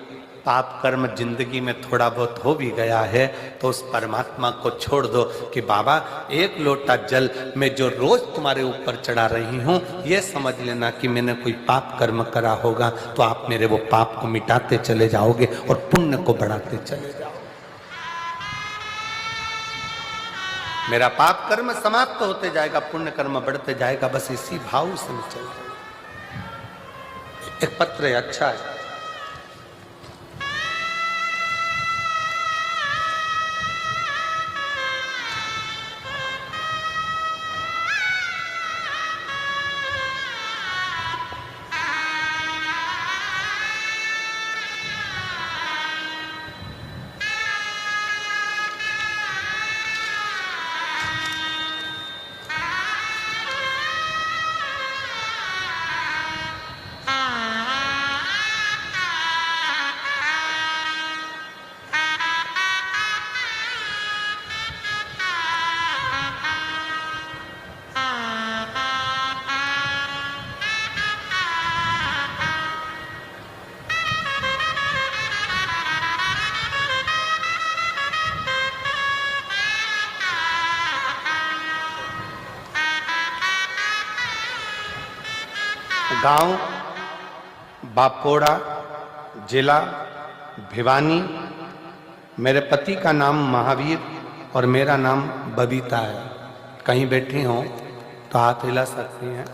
पाप कर्म जिंदगी में थोड़ा बहुत हो भी गया है तो उस परमात्मा को छोड़ दो कि बाबा एक लोटा जल में जो रोज तुम्हारे ऊपर चढ़ा रही हूं, ये समझ लेना कि मैंने कोई पाप कर्म करा होगा, तो आप मेरे वो पाप को मिटाते चले जाओगे और पुण्य को बढ़ाते चले जाओगे। मेरा पाप कर्म समाप्त होते जाएगा, पुण्य कर्म बढ़ते जाएगा, बस इसी भाव से मैं चल रहा हूं। एक पत्र है, अच्छा है। गांव बापोड़ा, जिला भिवानी। मेरे पति का नाम महावीर और मेरा नाम बबीता है। कहीं बैठी हो तो हाथ हिला सकती हैं।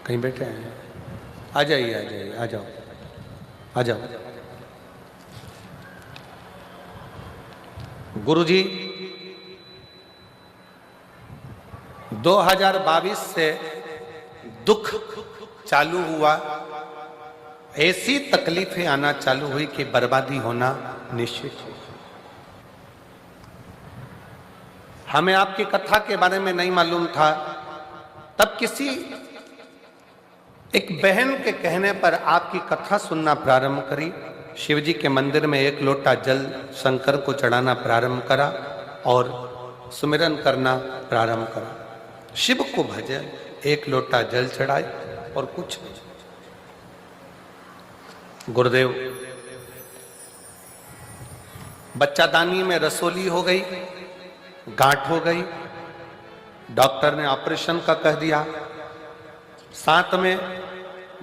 कहीं बैठे हैं? आ जाइए, आ जाइए, आ जाओ, आ जाओ। गुरुजी, 2022 से दुख चालू हुआ, ऐसी तकलीफें आना चालू हुई कि बर्बादी होना निश्चित हो। हमें आपकी कथा के बारे में नहीं मालूम था। तब किसी एक बहन के कहने पर आपकी कथा सुनना प्रारंभ करी। शिवजी के मंदिर में एक लोटा जल शंकर को चढ़ाना प्रारंभ करा और सुमिरन करना प्रारंभ करा। शिव को भजे, एक लोटा जल चढ़ाए और कुछ नहीं। गुरुदेव, बच्चादानी में रसोली हो गई, गांठ हो गई, डॉक्टर ने ऑपरेशन का कह दिया। साथ में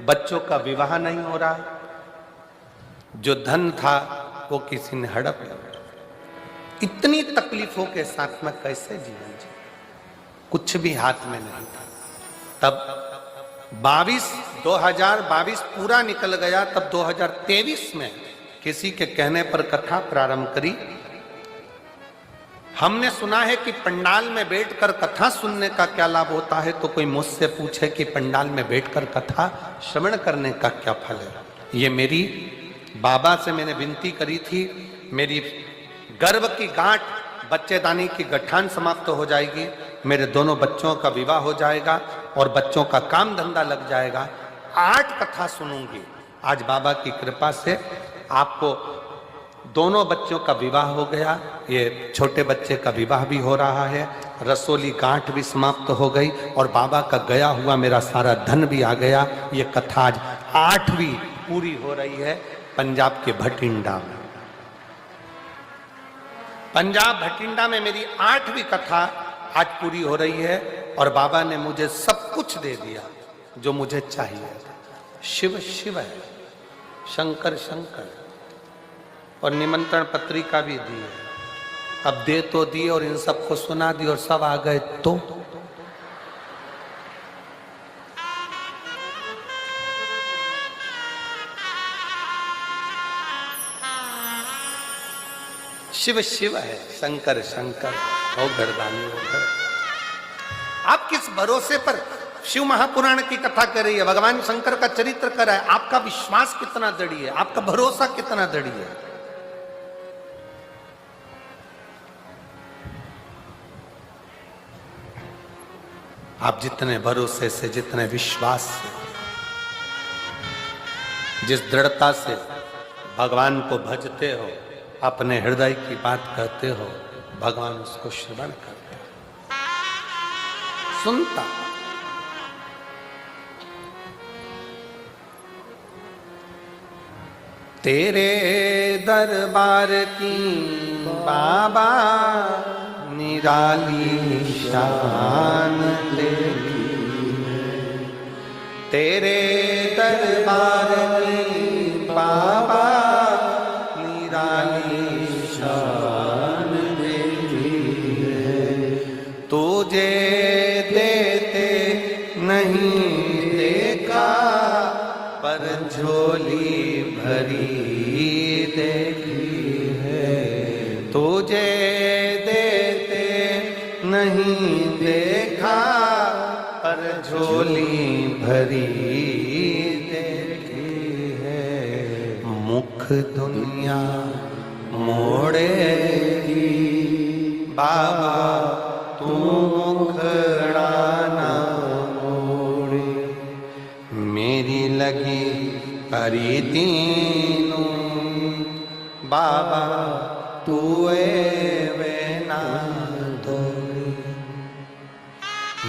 बच्चों का विवाह नहीं हो रहा, जो धन था वो किसी ने हड़प लिया। इतनी तकलीफों के साथ में कैसे जीवन जी, कुछ भी हाथ में नहीं था। तब 2022 पूरा निकल गया। तब 2023 में किसी के कहने पर कथा प्रारंभ करी। हमने सुना है कि पंडाल में बैठकर कथा सुनने का क्या लाभ होता है, तो कोई मुझसे पूछे कि पंडाल में बैठकर कथा श्रवण करने का क्या फल है। ये मेरी बाबा से मैंने विनती करी थी, मेरी गर्भ की गांठ, बच्चेदानी की गठान समाप्त हो जाएगी, मेरे दोनों बच्चों का विवाह हो जाएगा और बच्चों का काम धंधा लग जाएगा। 8 कथा सुनूंगी। आज बाबा की कृपा से आपको दोनों बच्चों का विवाह हो गया। ये छोटे बच्चे का विवाह भी हो रहा है, रसोली गांठ भी समाप्त हो गई और बाबा का गया हुआ मेरा सारा धन भी आ गया। ये कथा आज 8वीं पूरी हो रही है पंजाब के भटिंडा में। पंजाब भटिंडा में मेरी 8वीं कथा आज पूरी हो रही है और बाबा ने मुझे सब कुछ दे दिया जो मुझे चाहिए। शिव शिव है, शंकर शंकर, और निमंत्रण पत्रिका भी दी है। अब दे तो दी और इन सबको सुना दी और सब आ गए तो शिव शिव है, शंकर शंकर, हो गर्दानी होकर। आप किस भरोसे पर शिव महापुराण की कथा कर रही है, भगवान शंकर का चरित्र कर रहा है, आपका विश्वास कितना दृढ़ है, आपका भरोसा कितना दृढ़ है। आप जितने भरोसे से, जितने विश्वास से, जिस दृढ़ता से भगवान को भजते हो, अपने हृदय की बात कहते हो, भगवान उसको श्रवण करते हो, सुनता। तेरे दरबार की बाबा निराली शान तेरी, तेरे दरबार की बाबा निराली शान तेरी है। तुझे देते नहीं देखा झोली भरी देखी है, तुझे देते नहीं देखा, पर झोली भरी देखी है। मुख दुनिया मोड़ेगी, बाबा तू मुखड़ा ना मोड़े। मेरी लगी करी तीनू, बाबा तू वे ना तोड़े।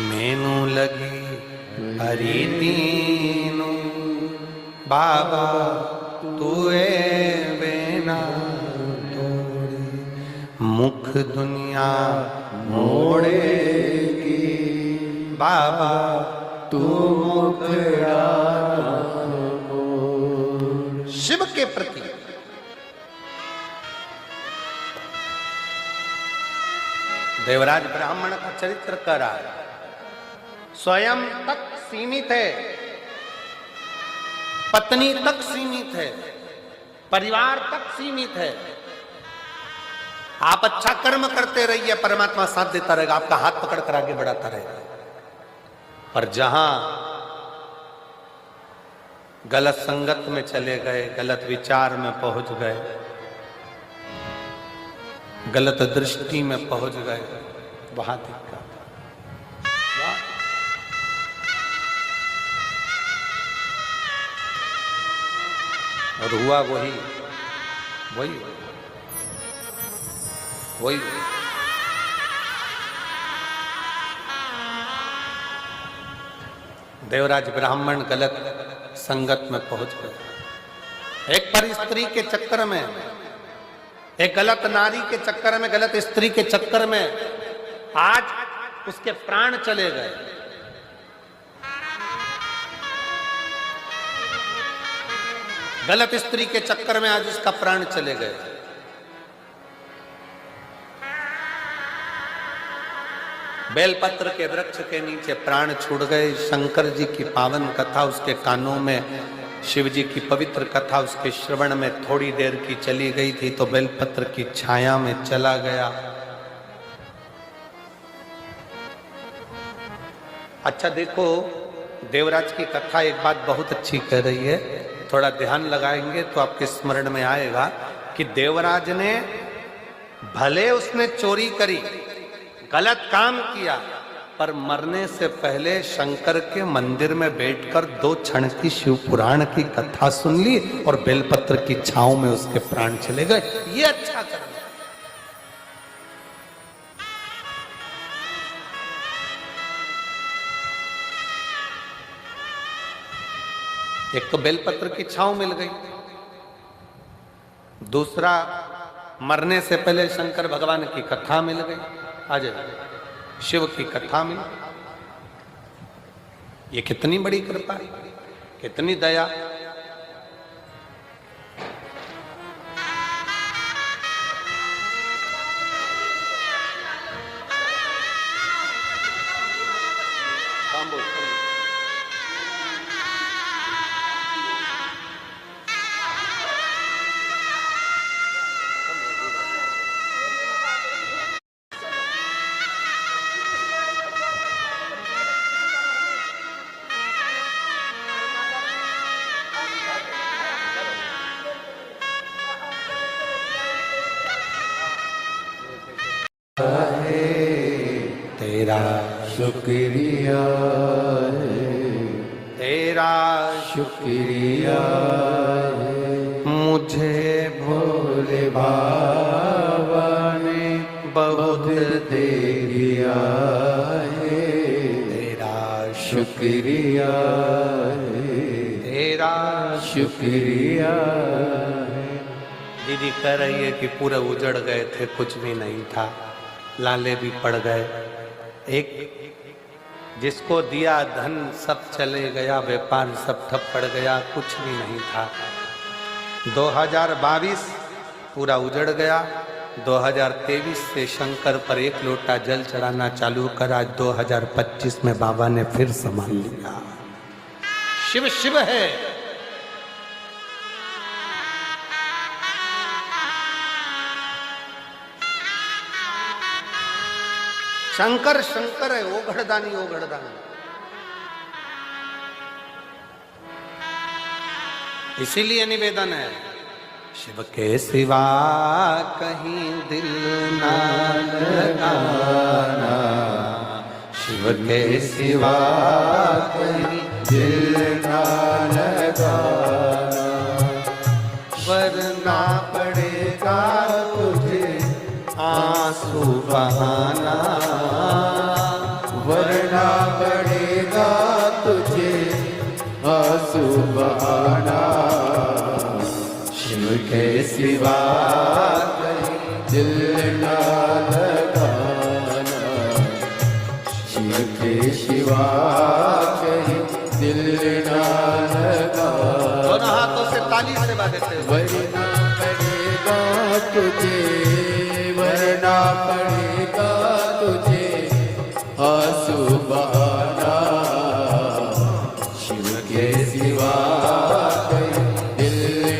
मैनू लगी करी तीनू, बाबा तू वे ना तोड़े। मुख दुनिया मोड़ेगी, बाबा तू मुखड़ा मोड़। शिव के प्रति देवराज ब्राह्मण का चरित्र कर रहा है। स्वयं तक सीमित है, पत्नी तक सीमित है, परिवार तक सीमित है। आप अच्छा कर्म करते रहिए, परमात्मा साथ देता रहेगा, आपका हाथ पकड़ कर आगे बढ़ाता रहेगा। पर जहां गलत संगत में चले गए, गलत विचार में पहुंच गए, गलत दृष्टि में पहुंच गए, वहां दिक्कत। और हुआ वही वही वही देवराज ब्राह्मण गलत संगत में पहुंच गए। एक पर स्त्री के चक्कर में, एक गलत नारी के चक्कर में, गलत स्त्री के चक्कर में आज उसके प्राण चले गए। गलत स्त्री के चक्कर में आज उसका प्राण चले गए। बेलपत्र के वृक्ष के नीचे प्राण छूट गए। शंकर जी की पावन कथा उसके कानों में, शिव जी की पवित्र कथा उसके श्रवण में थोड़ी देर की चली गई थी तो बेलपत्र की छाया में चला गया। अच्छा देखो, देवराज की कथा एक बात बहुत अच्छी कह रही है, थोड़ा ध्यान लगाएंगे तो आपके स्मरण में आएगा कि देवराज ने, भले उसने चोरी करी, गलत काम किया, पर मरने से पहले शंकर के मंदिर में बैठकर 2 क्षण की शिव पुराण की कथा सुन ली और बेलपत्र की छांव में उसके प्राण चले गए। ये अच्छा कर्म। एक तो बेलपत्र की छांव मिल गई, दूसरा मरने से पहले शंकर भगवान की कथा मिल गई, आज शिव की कथा मिल। ये कितनी बड़ी कृपा, कितनी दया। तेरा शुक्रिया है, तेरा शुक्रिया है, मुझे भोले बाबा ने बहुत दे दिया है। तेरा शुक्रिया है, तेरा शुक्रिया है। दीदी कह रही है कि पूरे उजड़ गए थे, कुछ भी नहीं था, लाले भी पड़ गए। एक जिसको दिया धन सब चले गया, व्यापार सब ठप पड़ गया, कुछ भी नहीं था। 2022 पूरा उजड़ गया। 2023 से शंकर पर 1 लोटा जल चढ़ाना चालू करा। 2025 में बाबा ने फिर संभाल लिया। शिव शिव है, शंकर शंकर है, ओघड़दानी ओघड़दानी। इसीलिए निवेदन है, शिव के सिवा कहीं दिल ना लगाना, शिव के सिवा कहीं दिल ना लगाना, वरना पड़ेगा तुझे आंसू बहाना, वरना पड़ेगा तुझे आंसू बहाना, शिव के सिवा कहीं दिल ना लगाना, शिव के सिवा कहीं दिल ना लगाना, दोनों हाथों से ताली से बजाते हुए, वरना पड़ेगा तुझे, वरना पड़ेगा तुझे आंसू बहाना, शिव के सिवा कहीं दिल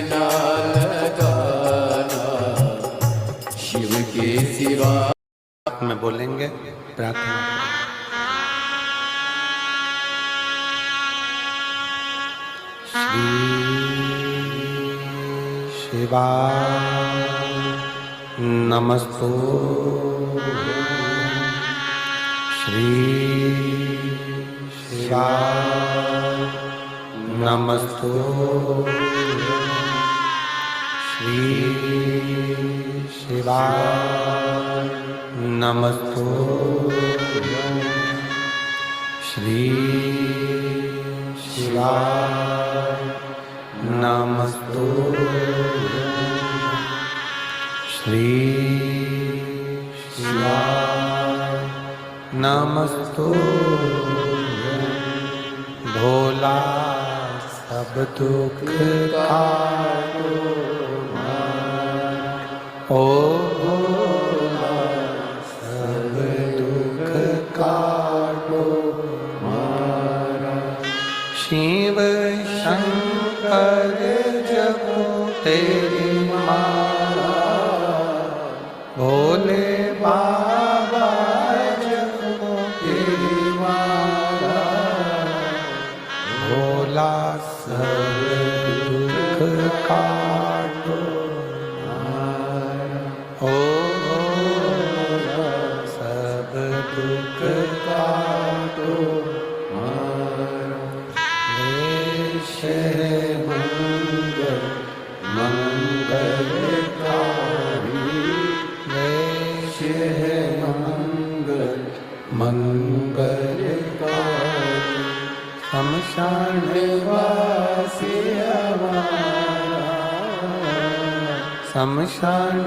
ना लगाना, शिव के सिवा में बोलेंगे प्रार्थना। शिवा नमस्तो, श्री शिवा नमस्तो, श्री शिवा नमस्तो, श्री शिवा नमस्तो, श्री शिवा नमस्तो, भोला सब दुख काटो, ओ भोला सब दुख काटो, शिव शंकर जपो तेरी माला, भोले बाबा जपो तेरी माला, भोला सब दुख काटो, ओ भोला सब दुख काटो, मंगल मंगलकारी, वेश है मंगल मंगलकारी, शमशान वासी हमारा, शमशान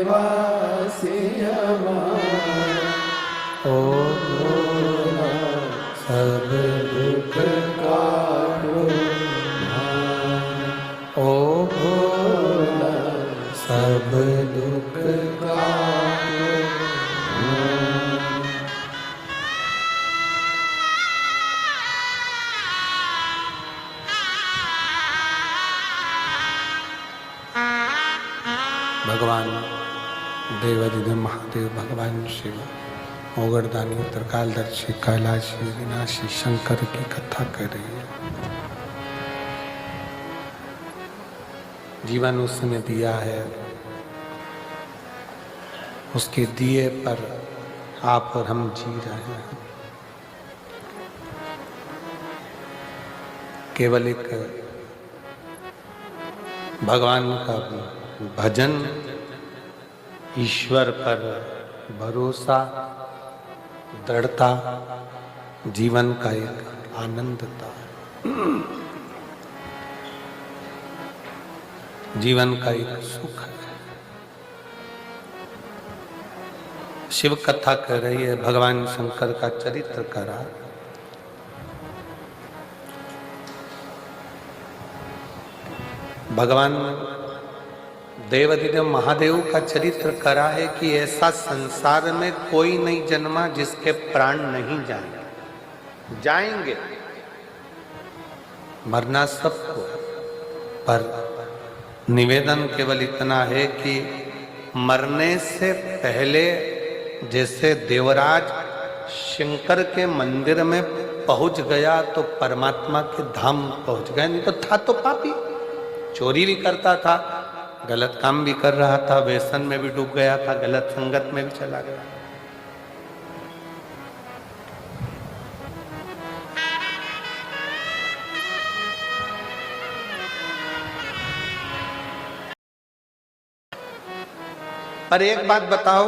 वासी हमारा, ओ भोला सब दुख काटो, ओ भोला सब दुख काटो। भगवान देवाधिदेव महादेव, भगवान शिव, ओगरदानी, त्रिकालदर्शी, कैलाशी, विनाशी शंकर की कथा कर रही है। जीवन उसने दिया है, उसके दिए पर आप और हम जी रहे हैं। केवल एक भगवान का भजन, ईश्वर पर भरोसा, दृढ़ता जीवन का एक आनंद था, जीवन का एक सुख है। शिव कथा कर रही है, भगवान शंकर का चरित्र करा। भगवान देवाधिदेव महादेव का चरित्र करा है कि ऐसा संसार में कोई नहीं जन्मा जिसके प्राण नहीं जाएंगे। जाएंगे, मरना सबको, पर निवेदन केवल इतना है कि मरने से पहले जैसे देवराज शंकर के मंदिर में पहुंच गया तो परमात्मा के धाम पहुंच गया, नहीं तो था तो पापी, चोरी भी करता था, गलत काम भी कर रहा था, व्यसन में भी डूब गया था, गलत संगत में भी चला गया। पर एक बात बताओ,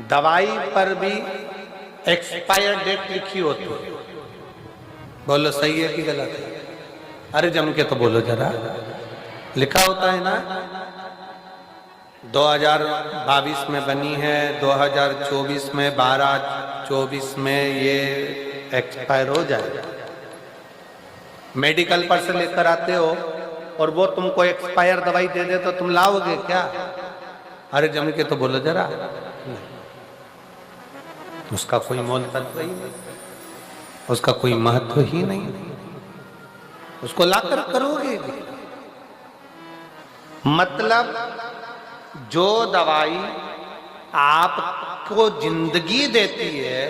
दवाई पर भी एक्सपायर डेट लिखी होती है, बोलो सही है कि गलत है? अरे जम के तो बोलो जरा, लिखा होता है ना, 2022 में बनी है, 2024 में 12/24 में ये एक्सपायर हो जाएगा। मेडिकल पर से लेकर आते हो और वो तुमको एक्सपायर दवाई दे दे तो तुम लाओगे क्या? अरे जम के तो बोलो जरा, उसका कोई मोल तत्व ही नहीं, उसका कोई महत्व ही नहीं, उसको लाकर करोगे। मतलब जो दवाई आपको जिंदगी देती है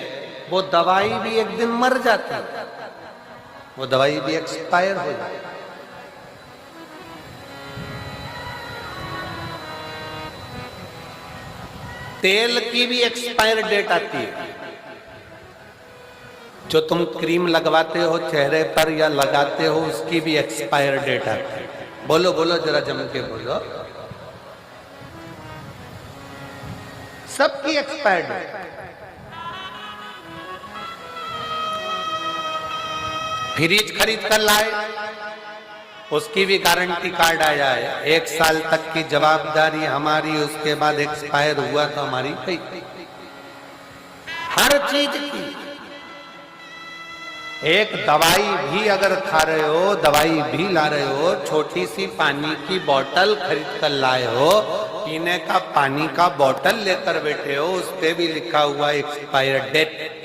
वो दवाई भी एक दिन मर जाती है, वो दवाई भी एक्सपायर हो जाती है। तेल की भी एक्सपायर डेट आती है, जो तुम क्रीम लगवाते हो चेहरे पर या लगाते हो उसकी भी एक्सपायर डेट आती है। बोलो बोलो जरा जम के बोलो, सबकी एक्सपायर डेट। फ्रिज खरीद कर लाए, उसकी भी गारंटी कार्ड आया है, 1 साल तक की जवाबदारी हमारी, उसके बाद एक्सपायर हुआ तो हमारी गई। हर चीज की एक दवाई भी अगर खा रहे हो, दवाई भी ला रहे हो, छोटी सी पानी की बोतल खरीद कर लाए हो, पीने का पानी का बोतल लेकर बैठे हो, उस पे भी लिखा हुआ एक्सपायर डेट।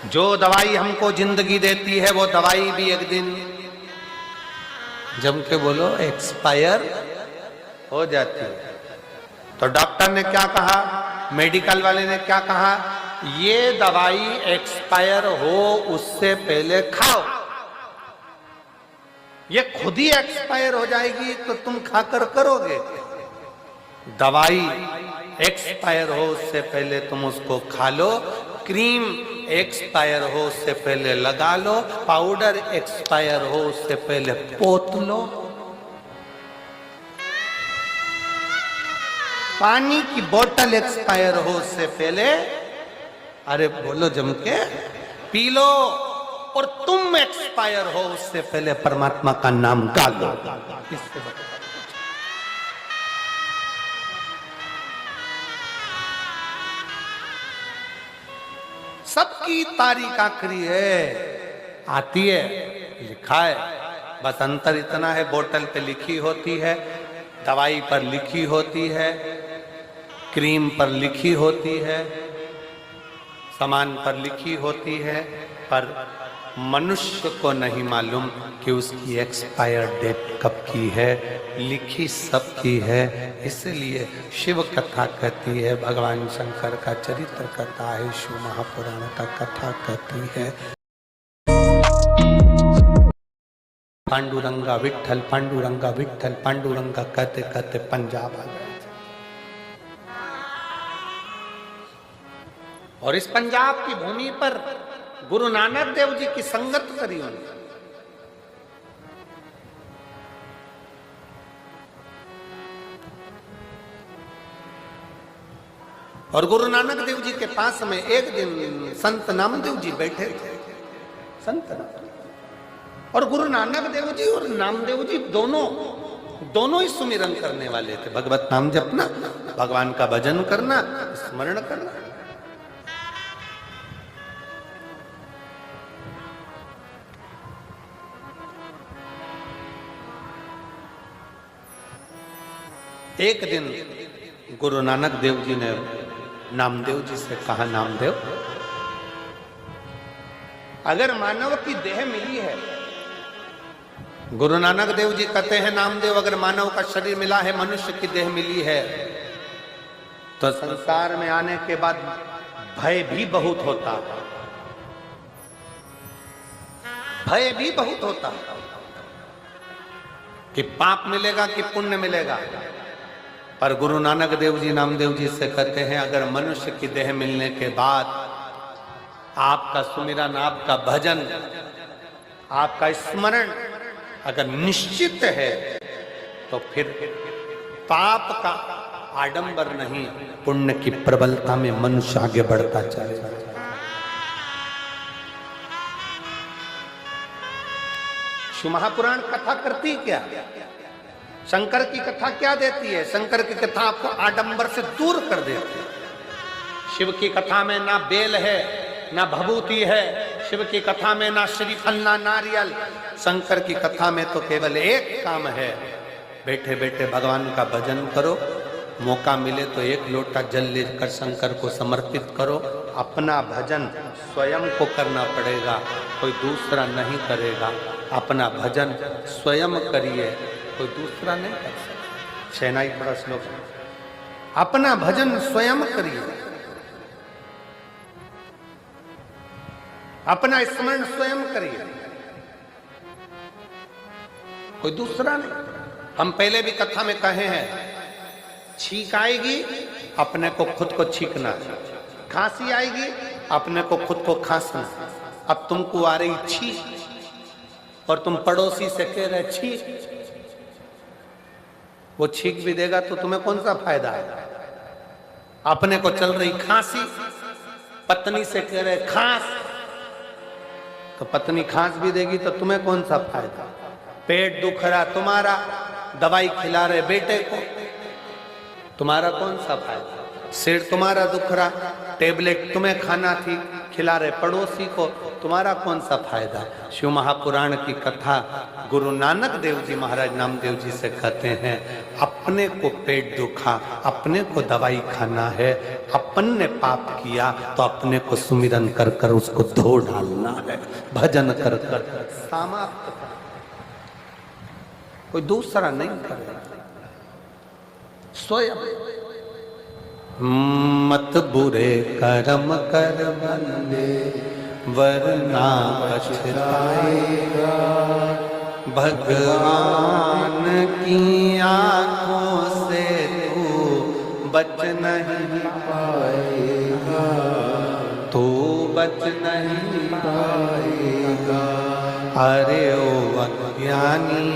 जो दवाई हमको जिंदगी देती है वो दवाई भी एक दिन जम के बोलो एक्सपायर हो जाती है। तो डॉक्टर ने क्या कहा, मेडिकल वाले ने क्या कहा, ये दवाई एक्सपायर हो उससे पहले खाओ, ये खुद ही एक्सपायर हो जाएगी तो तुम खाकर करोगे। दवाई एक्सपायर हो उससे पहले तुम उसको खा लो, क्रीम एक्सपायर हो उससे पहले लगा लो, पाउडर एक्सपायर हो उससे पहले पोत लो, पानी की बोतल एक्सपायर हो उससे पहले, अरे बोलो जम के, पी लो, और तुम एक्सपायर हो उससे पहले परमात्मा का नाम गा लो। सबकी तारीख आखिरी है, आती है, लिखा है, बस अंतर इतना है, बोतल पे लिखी होती है, दवाई पर लिखी होती है, क्रीम पर लिखी होती है, सामान पर लिखी होती है, पर मनुष्य को नहीं मालूम कि उसकी एक्सपायर डेट कब की है, लिखी सब की है। इसलिए शिव कथा कहती है, भगवान शंकर का चरित्र कथा है, शिव महापुराण का कथा कहती है। पांडुरंगा विठल, पांडुरंगा विठल, पांडुरंगा कहते कहते पंजाब आ गए। और इस पंजाब की भूमि पर गुरु नानक देव जी की संगत करी उन्होंने। और गुरु नानक देव जी के पास में एक दिन संत नामदेव जी बैठे थे, संत नामदेव। और गुरु नानक देव जी और नामदेव जी दोनों ही सुमिरन करने वाले थे, भगवत नाम जपना, भगवान का भजन करना, स्मरण करना। एक दिन गुरु नानक देव जी ने नामदेव जी से कहा, नामदेव, अगर मानव की देह मिली है गुरु नानक देव जी कहते हैं, नामदेव, अगर मानव का शरीर मिला है, मनुष्य की देह मिली है, तो संसार में आने के बाद भय भी बहुत होता है, भय भी बहुत होता है कि पाप मिलेगा कि पुण्य मिलेगा। पर गुरु नानक देव जी नामदेव जी से कहते हैं, अगर मनुष्य की देह मिलने के बाद आपका सुमिरन, आपका भजन, आपका स्मरण अगर निश्चित है, तो फिर पाप का आडंबर नहीं, पुण्य की प्रबलता में मनुष्य आगे बढ़ता चलेगा। शिव महापुराण कथा करती क्या? शंकर की कथा क्या देती है? शंकर की कथा आपको आडंबर से दूर कर देती है। शिव की कथा में ना बेल है, ना भभूति है, शिव की कथा में ना श्रीफल, ना नारियल। शंकर की कथा में तो केवल एक काम है, बैठे बैठे भगवान का भजन करो, मौका मिले तो एक लोटा जल लेकर शंकर को समर्पित करो। अपना भजन स्वयं को करना पड़ेगा, कोई दूसरा नहीं करेगा। अपना भजन स्वयं करिए, कोई दूसरा नहीं कर सकता। शहनाई थोड़ा श्लोक, अपना भजन स्वयं करिए, अपना स्मरण स्वयं करिए, कोई दूसरा नहीं। हम पहले भी कथा में कहे हैं, छींक आएगी अपने को खुद को छींकना, खांसी आएगी अपने को खुद को खांसना। अब तुमको आ रही छींक और तुम पड़ोसी से कह रहे छींक, वो छींक भी देगा तो तुम्हें कौन सा फायदा है? अपने को चल रही खांसी, पत्नी से कह रहे खांस, तो पत्नी खांस भी देगी तो तुम्हें कौन सा फायदा? पेट दुख रहा तुम्हारा, दवाई खिला रहे बेटे को, तुम्हारा कौन सा फायदा? सिर तुम्हारा दुख रहा, टेबलेट तुम्हें खाना थी, खिला रहे पड़ोसी को, तुम्हारा कौन सा फायदा? शिव महापुराण की कथा गुरु नानक देव जी महाराज नामदेव जी से कहते हैं, अपने को पेट दुखा, अपने को दवाई खाना है, अपन ने पाप किया तो अपने को सुमिरन कर कर उसको धो डालना है, भजन कर कर समाप्त कर, कोई दूसरा नहीं करेगा, स्वयं। मत बुरे कर्म कर बंदे, वरना पछताएगा, भगवान की आंखों से तू बच नहीं पाएगा, तू बच नहीं पाएगा। अरे ओ अज्ञानी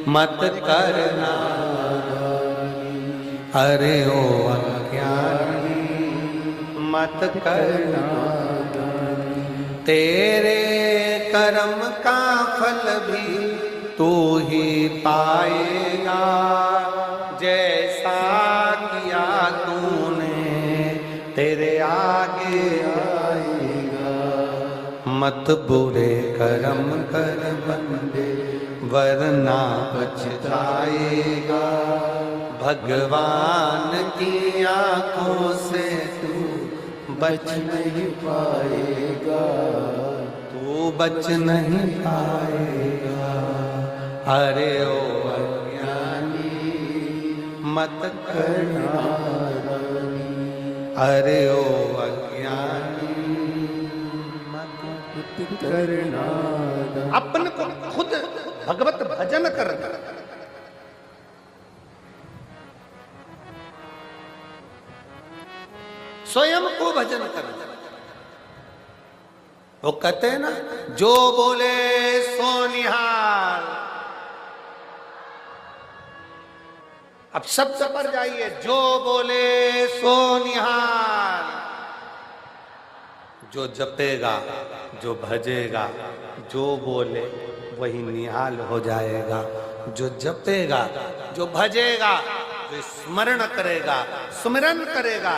मत करना, अरे ओ अज्ञानी मत करना, तेरे कर्म का फल भी तू ही पाएगा, जैसा किया तूने तेरे आगे आएगा। मत बुरे कर्म कर बंदे, वरना पछताएगा, भगवान की आंखों से तू बच नहीं पाएगा, तू बच नहीं पाएगा। अरे ओ अज्ञानी मत करना, अरे ओ अज्ञानी मत करना। अपन को खुद भगवत भजन करना, स्वयं को भजन करना। वो कहते हैं ना, जो बोले सो निहाल। अब शब्द पर जाइए, जो बोले सो निहाल। जो जपेगा, जो भजेगा, जो बोले वही निहाल हो जाएगा। जो जपेगा, जो भजेगा, जो स्मरण करेगा, सुमिरन करेगा,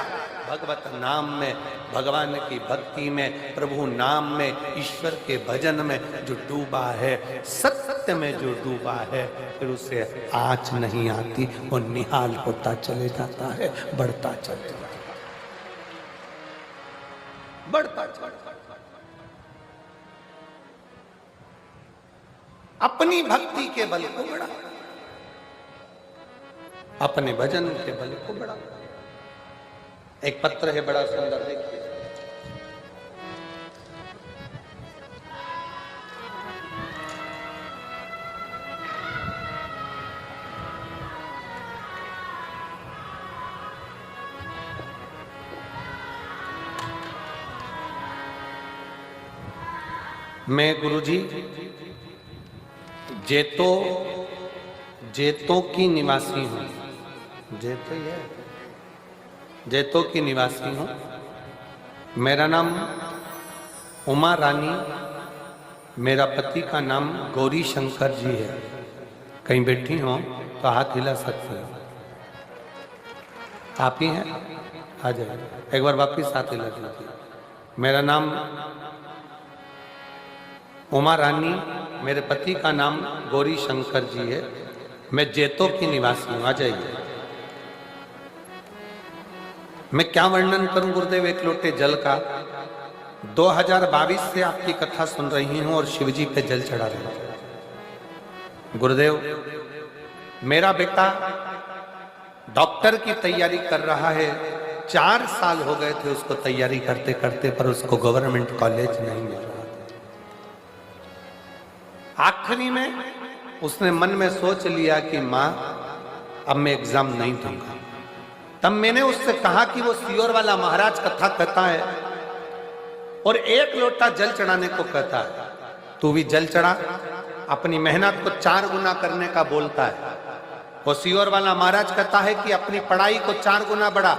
भगवत नाम में, भगवान की भक्ति में, प्रभु नाम में, ईश्वर के भजन में जो डूबा है, सत्य में जो डूबा है, फिर उसे आँच नहीं आती, वो निहाल होता चले जाता है, बढ़ता चले जाता है, बढ़ता चले। अपनी भक्ति के बल को बढ़ा, अपने भजन के बल को बढ़ा। एक पत्र है बड़ा सुंदर, देखिए। मैं गुरुजी जेतों की निवासी हूँ, जेतों की निवासी हूँ। मेरा नाम उमा रानी, मेरा पति का नाम गौरी शंकर जी है। कहीं बैठी हो तो हाथ हिला सकते हो। आप ही हैं? आ जाइए, एक बार वापिस हाथ हिला दीजिए। मेरा नाम उमा रानी, मेरे पति का नाम गौरी शंकर जी है। मैं जेतों की निवासी हूं। आ जाइए। मैं क्या वर्णन करूं गुरुदेव एक लोटे जल का। 2022 से आपकी कथा सुन रही हूं और शिवजी पे जल चढ़ा रही हूं। गुरुदेव, मेरा बेटा डॉक्टर की तैयारी कर रहा है। 4 साल हो गए थे उसको तैयारी करते करते, पर उसको गवर्नमेंट कॉलेज नहीं मिल रहा। आखिरी में उसने मन में सोच लिया कि माँ अब मैं एग्जाम नहीं दूंगा। तब मैंने उससे कहा कि वो सियोर वाला महाराज कथा कहता है और 1 लोटा जल चढ़ाने को कहता है। तू भी जल चढ़ा, अपनी मेहनत को 4 गुना करने का बोलता है। वो सियोर वाला महाराज कहता है कि अपनी पढ़ाई को 4 गुना बढ़ा,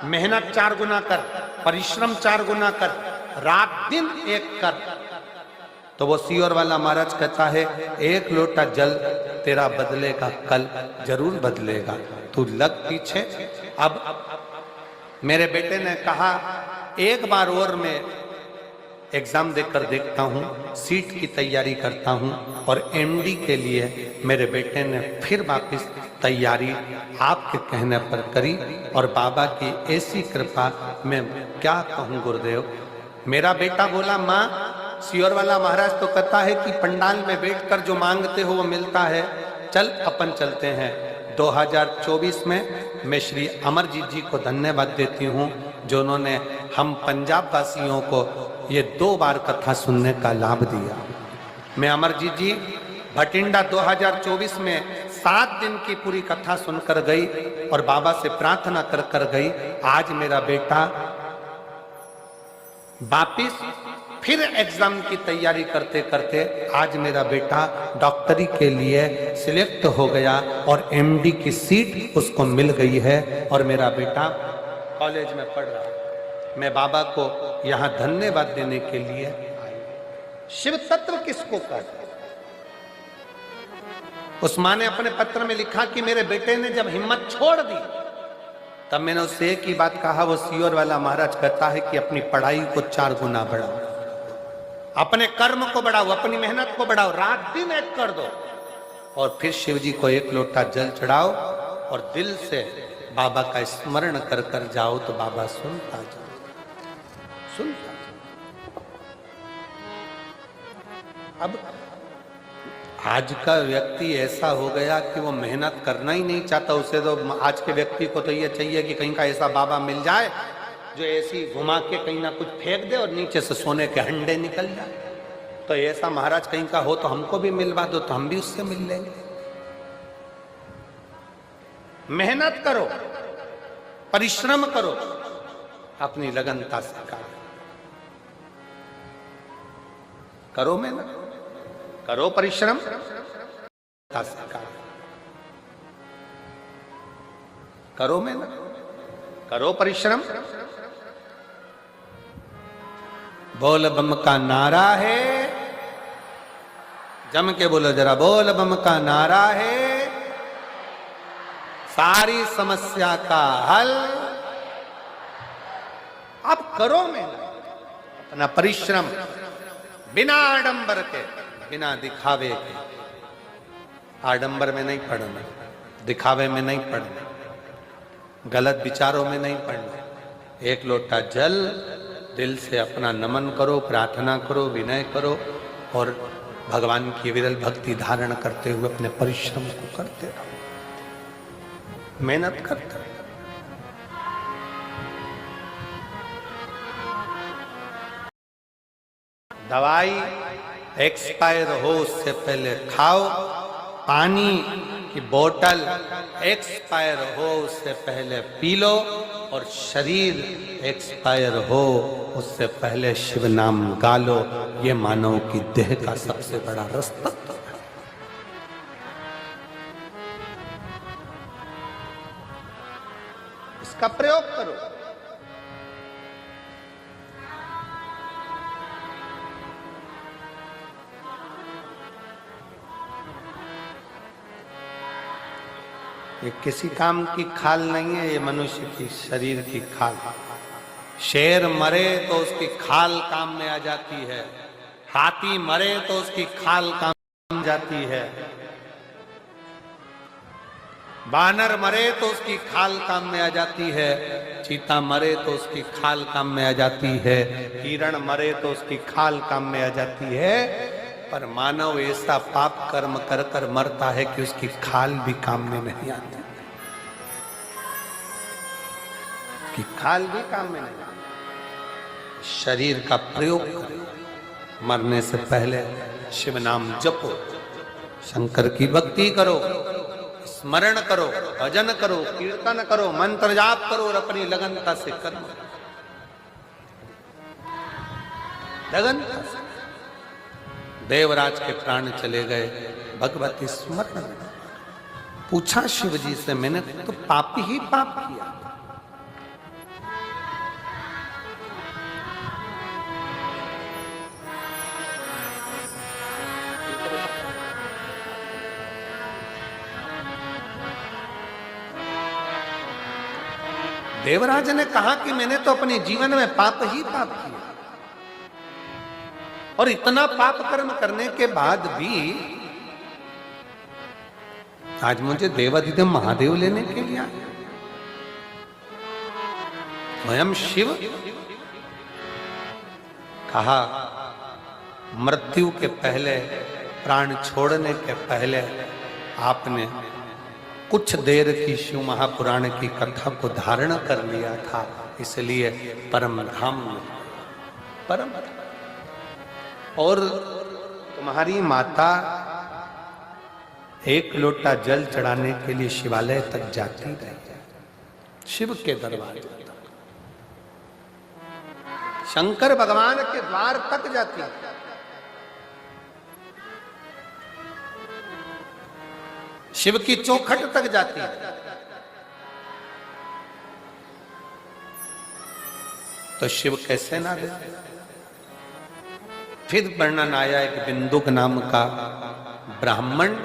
मेहनत 4 गुना कर, परिश्रम 4 गुना कर, रात दिन एक कर। तो वो सियोर वाला महाराज कहता है 1 लोटा जल तेरा बदलेगा, कल जरूर बदलेगा, तू लग पीछे। अब मेरे बेटे ने कहा एक बार और मैं एग्जाम देकर देखता हूँ, सीट की तैयारी करता हूँ। और एमडी के लिए मेरे बेटे ने फिर वापस तैयारी आपके कहने पर करी और बाबा की ऐसी कृपा, मैं क्या कहूँ गुरुदेव। मेरा बेटा बोला माँ, सियोर वाला महाराज तो कहता है कि पंडाल में बैठकर जो मांगते हो वो मिलता है, चल अपन चलते हैं। 2024 में मैं श्री अमरजीत जी को धन्यवाद देती हूँ जो उन्होंने हम पंजाब वासियों को ये 2 बार कथा सुनने का लाभ दिया। मैं अमरजीत जी भटिंडा 2024 में 7 दिन की पूरी कथा सुनकर गई और बाबा से प्रार्थना कर गई। आज मेरा बेटा वापिस फिर एग्जाम की तैयारी करते करते आज मेरा बेटा डॉक्टरी के लिए सिलेक्ट हो गया और एमडी की सीट उसको मिल गई है और मेरा बेटा कॉलेज में पढ़ रहा है। मैं बाबा को यहाँ धन्यवाद देने के लिए आया। शिव तत्व किसको कहते? उस माँ ने अपने पत्र में लिखा कि मेरे बेटे ने जब हिम्मत छोड़ दी तब मैंने उससे एक ही बात कहा। वो सियोर वाला महाराज कहता है कि अपनी पढ़ाई को 4 गुना बढ़ाओ, अपने कर्म को बढ़ाओ, अपनी मेहनत को बढ़ाओ, रात दिन एक कर दो और फिर शिव जी को 1 लोटा जल चढ़ाओ और दिल से बाबा का स्मरण कर कर जाओ तो बाबा सुनता जाओ। अब आज का व्यक्ति ऐसा हो गया कि वो मेहनत करना ही नहीं चाहता। उसे तो आज के व्यक्ति को तो ये चाहिए कि कहीं का ऐसा बाबा मिल जाए जो ऐसी घुमा के कहीं ना कुछ फेंक दे और नीचे से सोने के हंडे निकल जाए। तो ऐसा महाराज कहीं का हो तो हमको भी मिलवा दो तो हम भी उससे मिल लेंगे। मेहनत करो, परिश्रम करो, अपनी लगनता से करो, मेहनत करो, परिश्रम करो, मेहनत करो, परिश्रम। बोल बम का नारा है, जम के बोलो जरा, बोल बम का नारा है, सारी समस्या का हल। अब करो मेहनत, अपना परिश्रम, बिना आडंबर के, बिना दिखावे के। आडंबर में नहीं पढ़ना, दिखावे में नहीं पढ़ना, गलत विचारों में नहीं पढ़ना। 1 लोटा जल दिल से अपना नमन करो, प्रार्थना करो, विनय करो और भगवान की विरल भक्ति धारण करते हुए अपने परिश्रम को करते रहो, मेहनत करते रहो। दवाई एक्सपायर हो उससे पहले खाओ, पानी की बोतल एक्सपायर हो उससे पहले पी लो, और शरीर एक्सपायर हो उससे पहले शिव नाम गा लो। ये मानव की देह का सबसे बड़ा रास्ता है। इसका प्रयोग करो। ये किसी काम की खाल नहीं है, ये मनुष्य की शरीर की खाल। शेर मरे तो उसकी खाल काम में आ जाती है, हाथी मरे तो उसकी खाल काम में जाती है, बानर मरे तो उसकी खाल काम में आ जाती है, चीता मरे तो उसकी खाल काम में आ जाती है, हिरण मरे तो उसकी खाल काम में आ जाती है। पर मानव ऐसा पाप कर्म कर कर मरता है कि उसकी खाल भी काम में नहीं आती, कि खाल भी काम में नहीं आती। शरीर का प्रयोग करो, मरने से पहले शिव नाम जपो, शंकर की भक्ति करो, स्मरण करो, भजन करो, कीर्तन करो, मंत्र जाप करो और अपनी लगनता से कर्म लगनता से। देवराज के प्राण चले गए, भगवती स्मरण में पूछा शिव जी से, मैंने तो पाप ही पाप किया। देवराज ने कहा कि मैंने तो अपने जीवन में पाप ही पाप किया, और इतना पाप कर्म करने के बाद भी आज मुझे देवाधिदेव महादेव लेने के लिए आए। स्वयं शिव कहा, मृत्यु के पहले, प्राण छोड़ने के पहले आपने कुछ देर की शिव महापुराण की कथा को धारण कर लिया था, इसलिए परम धाम में परम। और तुम्हारी माता एक लोटा जल चढ़ाने के लिए शिवालय तक जाती रही, शिव के दरबार तक, शंकर भगवान के द्वार तक जाती, शिव की चौखट तक जाती। तो शिव कैसे ना दे। फिर वर्णन आया, एक बिंदुक नाम का ब्राह्मण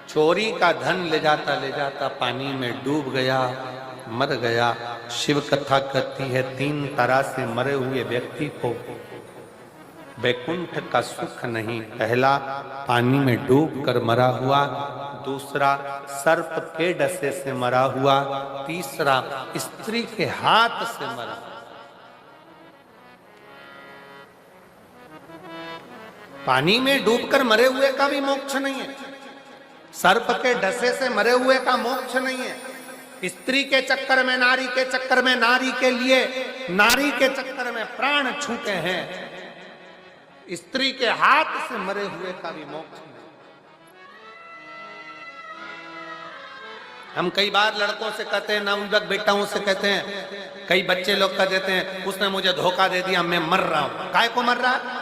चोरी का धन ले जाता पानी में डूब गया, मर गया। शिव कथा कहती है, 3 तरह से मरे हुए व्यक्ति को वैकुंठ का सुख नहीं। पहला, पानी में डूब कर मरा हुआ, दूसरा सर्प के डसे से मरा हुआ, तीसरा स्त्री के हाथ से मरा। पानी में डूबकर मरे हुए का भी मोक्ष नहीं है, सर्प के डसे से मरे हुए का मोक्ष नहीं है, स्त्री के चक्कर में, नारी के चक्कर में, नारी के लिए, नारी के चक्कर में प्राण छूटे हैं, स्त्री के हाथ से मरे हुए का भी मोक्ष नहीं। हम कई बार लड़कों से कहते हैं, नवयुवक बेटाओं से कहते हैं, कई बच्चे लोग कह देते हैं, उसने मुझे धोखा दे दिया, मैं मर रहा हूं। काय को मर रहा है?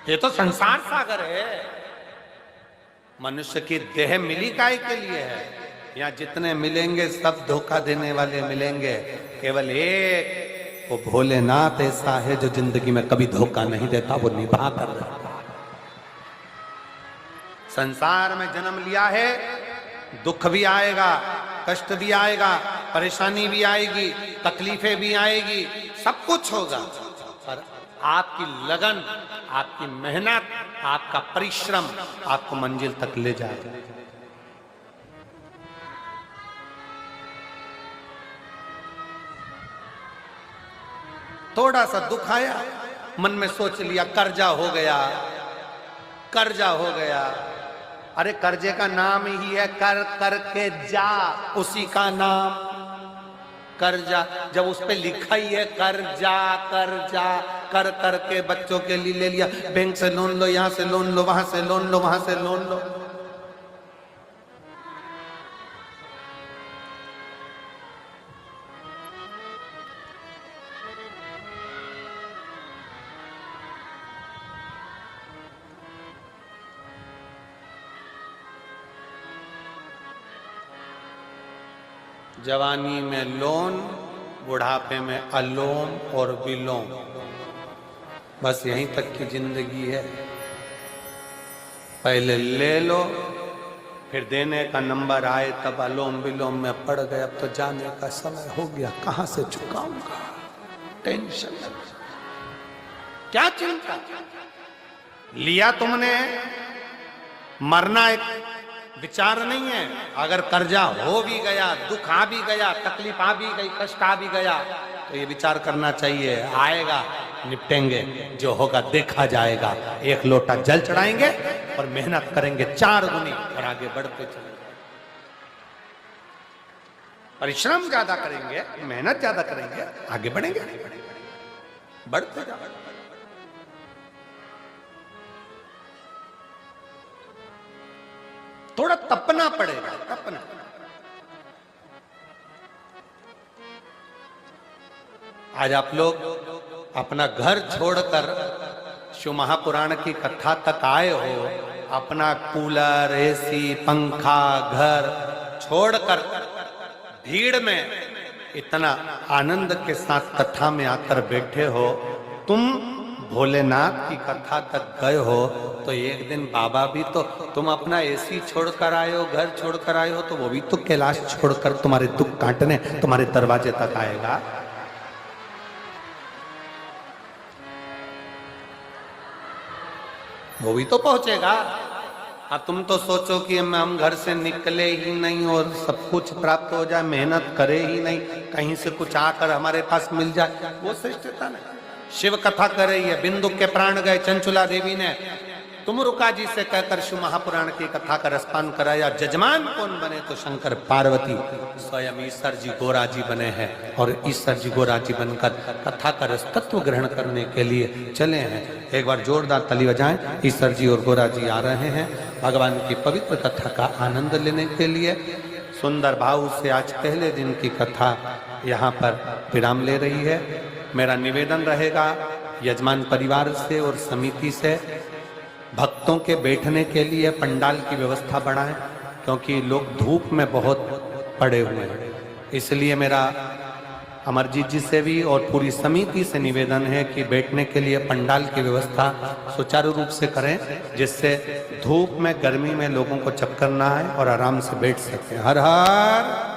ये तो संसार सागर है। मनुष्य की देह मिली काय के लिए है? यहाँ जितने मिलेंगे सब धोखा देने वाले मिलेंगे, केवल एक वो भोलेनाथ ऐसा है जो जिंदगी में कभी धोखा नहीं देता, वो निभा कर रहता। संसार में जन्म लिया है, दुख भी आएगा, कष्ट भी आएगा, परेशानी भी आएगी, तकलीफें भी आएगी, सब कुछ होगा, पर आपकी लगन, आपकी मेहनत, आपका परिश्रम आपको मंजिल तक ले जाएगा। थोड़ा सा दुख आया, मन में सोच लिया कर्जा हो गया, कर्जा हो गया। अरे कर्जे का नाम ही है कर करके जा, उसी का नाम कर्जा। जब उस पे लिखा ही है कर्जा कर्जा, कर करके बच्चों के लिए ले लिया, बैंक से लोन लो, यहां से लोन लो, वहां से लोन लो, वहां से लोन लो। जवानी में लोन, बुढ़ापे में अलोम और विलोम, बस यहीं तक की जिंदगी है। पहले ले लो, फिर देने का नंबर आए तब अलोम विलोम में पड़ गए। अब तो जाने का समय हो गया, कहां से चुकाऊंगा, टेंशन, क्या चिंता। लिया तुमने, मरना एक विचार नहीं है। अगर कर्जा हो भी गया, दुख आ भी गया, तकलीफ आ भी गई, कष्ट आ भी गया, तो ये विचार करना चाहिए, आएगा, निपटेंगे, जो होगा देखा जाएगा। एक लोटा जल चढ़ाएंगे और मेहनत करेंगे 4 गुनी और आगे बढ़ते चलेंगे। परिश्रम ज्यादा करेंगे, मेहनत ज्यादा करेंगे, आगे बढ़ेंगे, बढ़ते जाएंगे। थोड़ा तपना पड़ेगा, तपना। आज आप लोग अपना घर छोड़कर शिव महापुराण की कथा तक आए हो, अपना कूलर, एसी, पंखा, घर छोड़कर भीड़ में इतना आनंद के साथ कथा में आकर बैठे हो। तुम भोलेनाथ की कथा तक गए हो तो एक दिन बाबा भी तो, तुम अपना एसी छोड़कर आए हो, घर छोड़कर आए हो, तो वो भी तो कैलाश छोड़कर तुम्हारे दुख काटने तुम्हारे दरवाजे तक आएगा। वो भी तो पहुंचेगा। अब तुम तो सोचो कि हम घर से निकले ही नहीं और सब कुछ प्राप्त हो जाए, मेहनत करे ही नहीं, कहीं से कुछ आकर हमारे पास मिल जाए, वो श्रेष्ठता नहीं। शिव कथा कर रही है, बिंदु के प्राण गए, चंचुला देवी ने तुमरुका जी से कहकर शिव महापुराण की कथा का रसपान कराया। जजमान कौन बने तो शंकर पार्वती स्वयं ईश्वर जी गोरा जी बने हैं, और ईश्वर जी गोरा जी बनकर कथा का रस तत्व ग्रहण करने के लिए चले हैं। एक बार जोरदार ताली बजाएं। ईश्वर जी और गोरा जी आ रहे हैं भगवान की पवित्र कथा का आनंद लेने के लिए। सुंदर भाव से आज पहले दिन की कथा यहाँ पर विराम ले रही है। मेरा निवेदन रहेगा यजमान परिवार से और समिति से, भक्तों के बैठने के लिए पंडाल की व्यवस्था बढ़ाएं, क्योंकि लोग धूप में बहुत पड़े हुए हैं। इसलिए मेरा अमरजीत जी से भी और पूरी समिति से निवेदन है कि बैठने के लिए पंडाल की व्यवस्था सुचारू रूप से करें, जिससे धूप में, गर्मी में लोगों को चक्कर ना आए और आराम से बैठ सकें। हर हर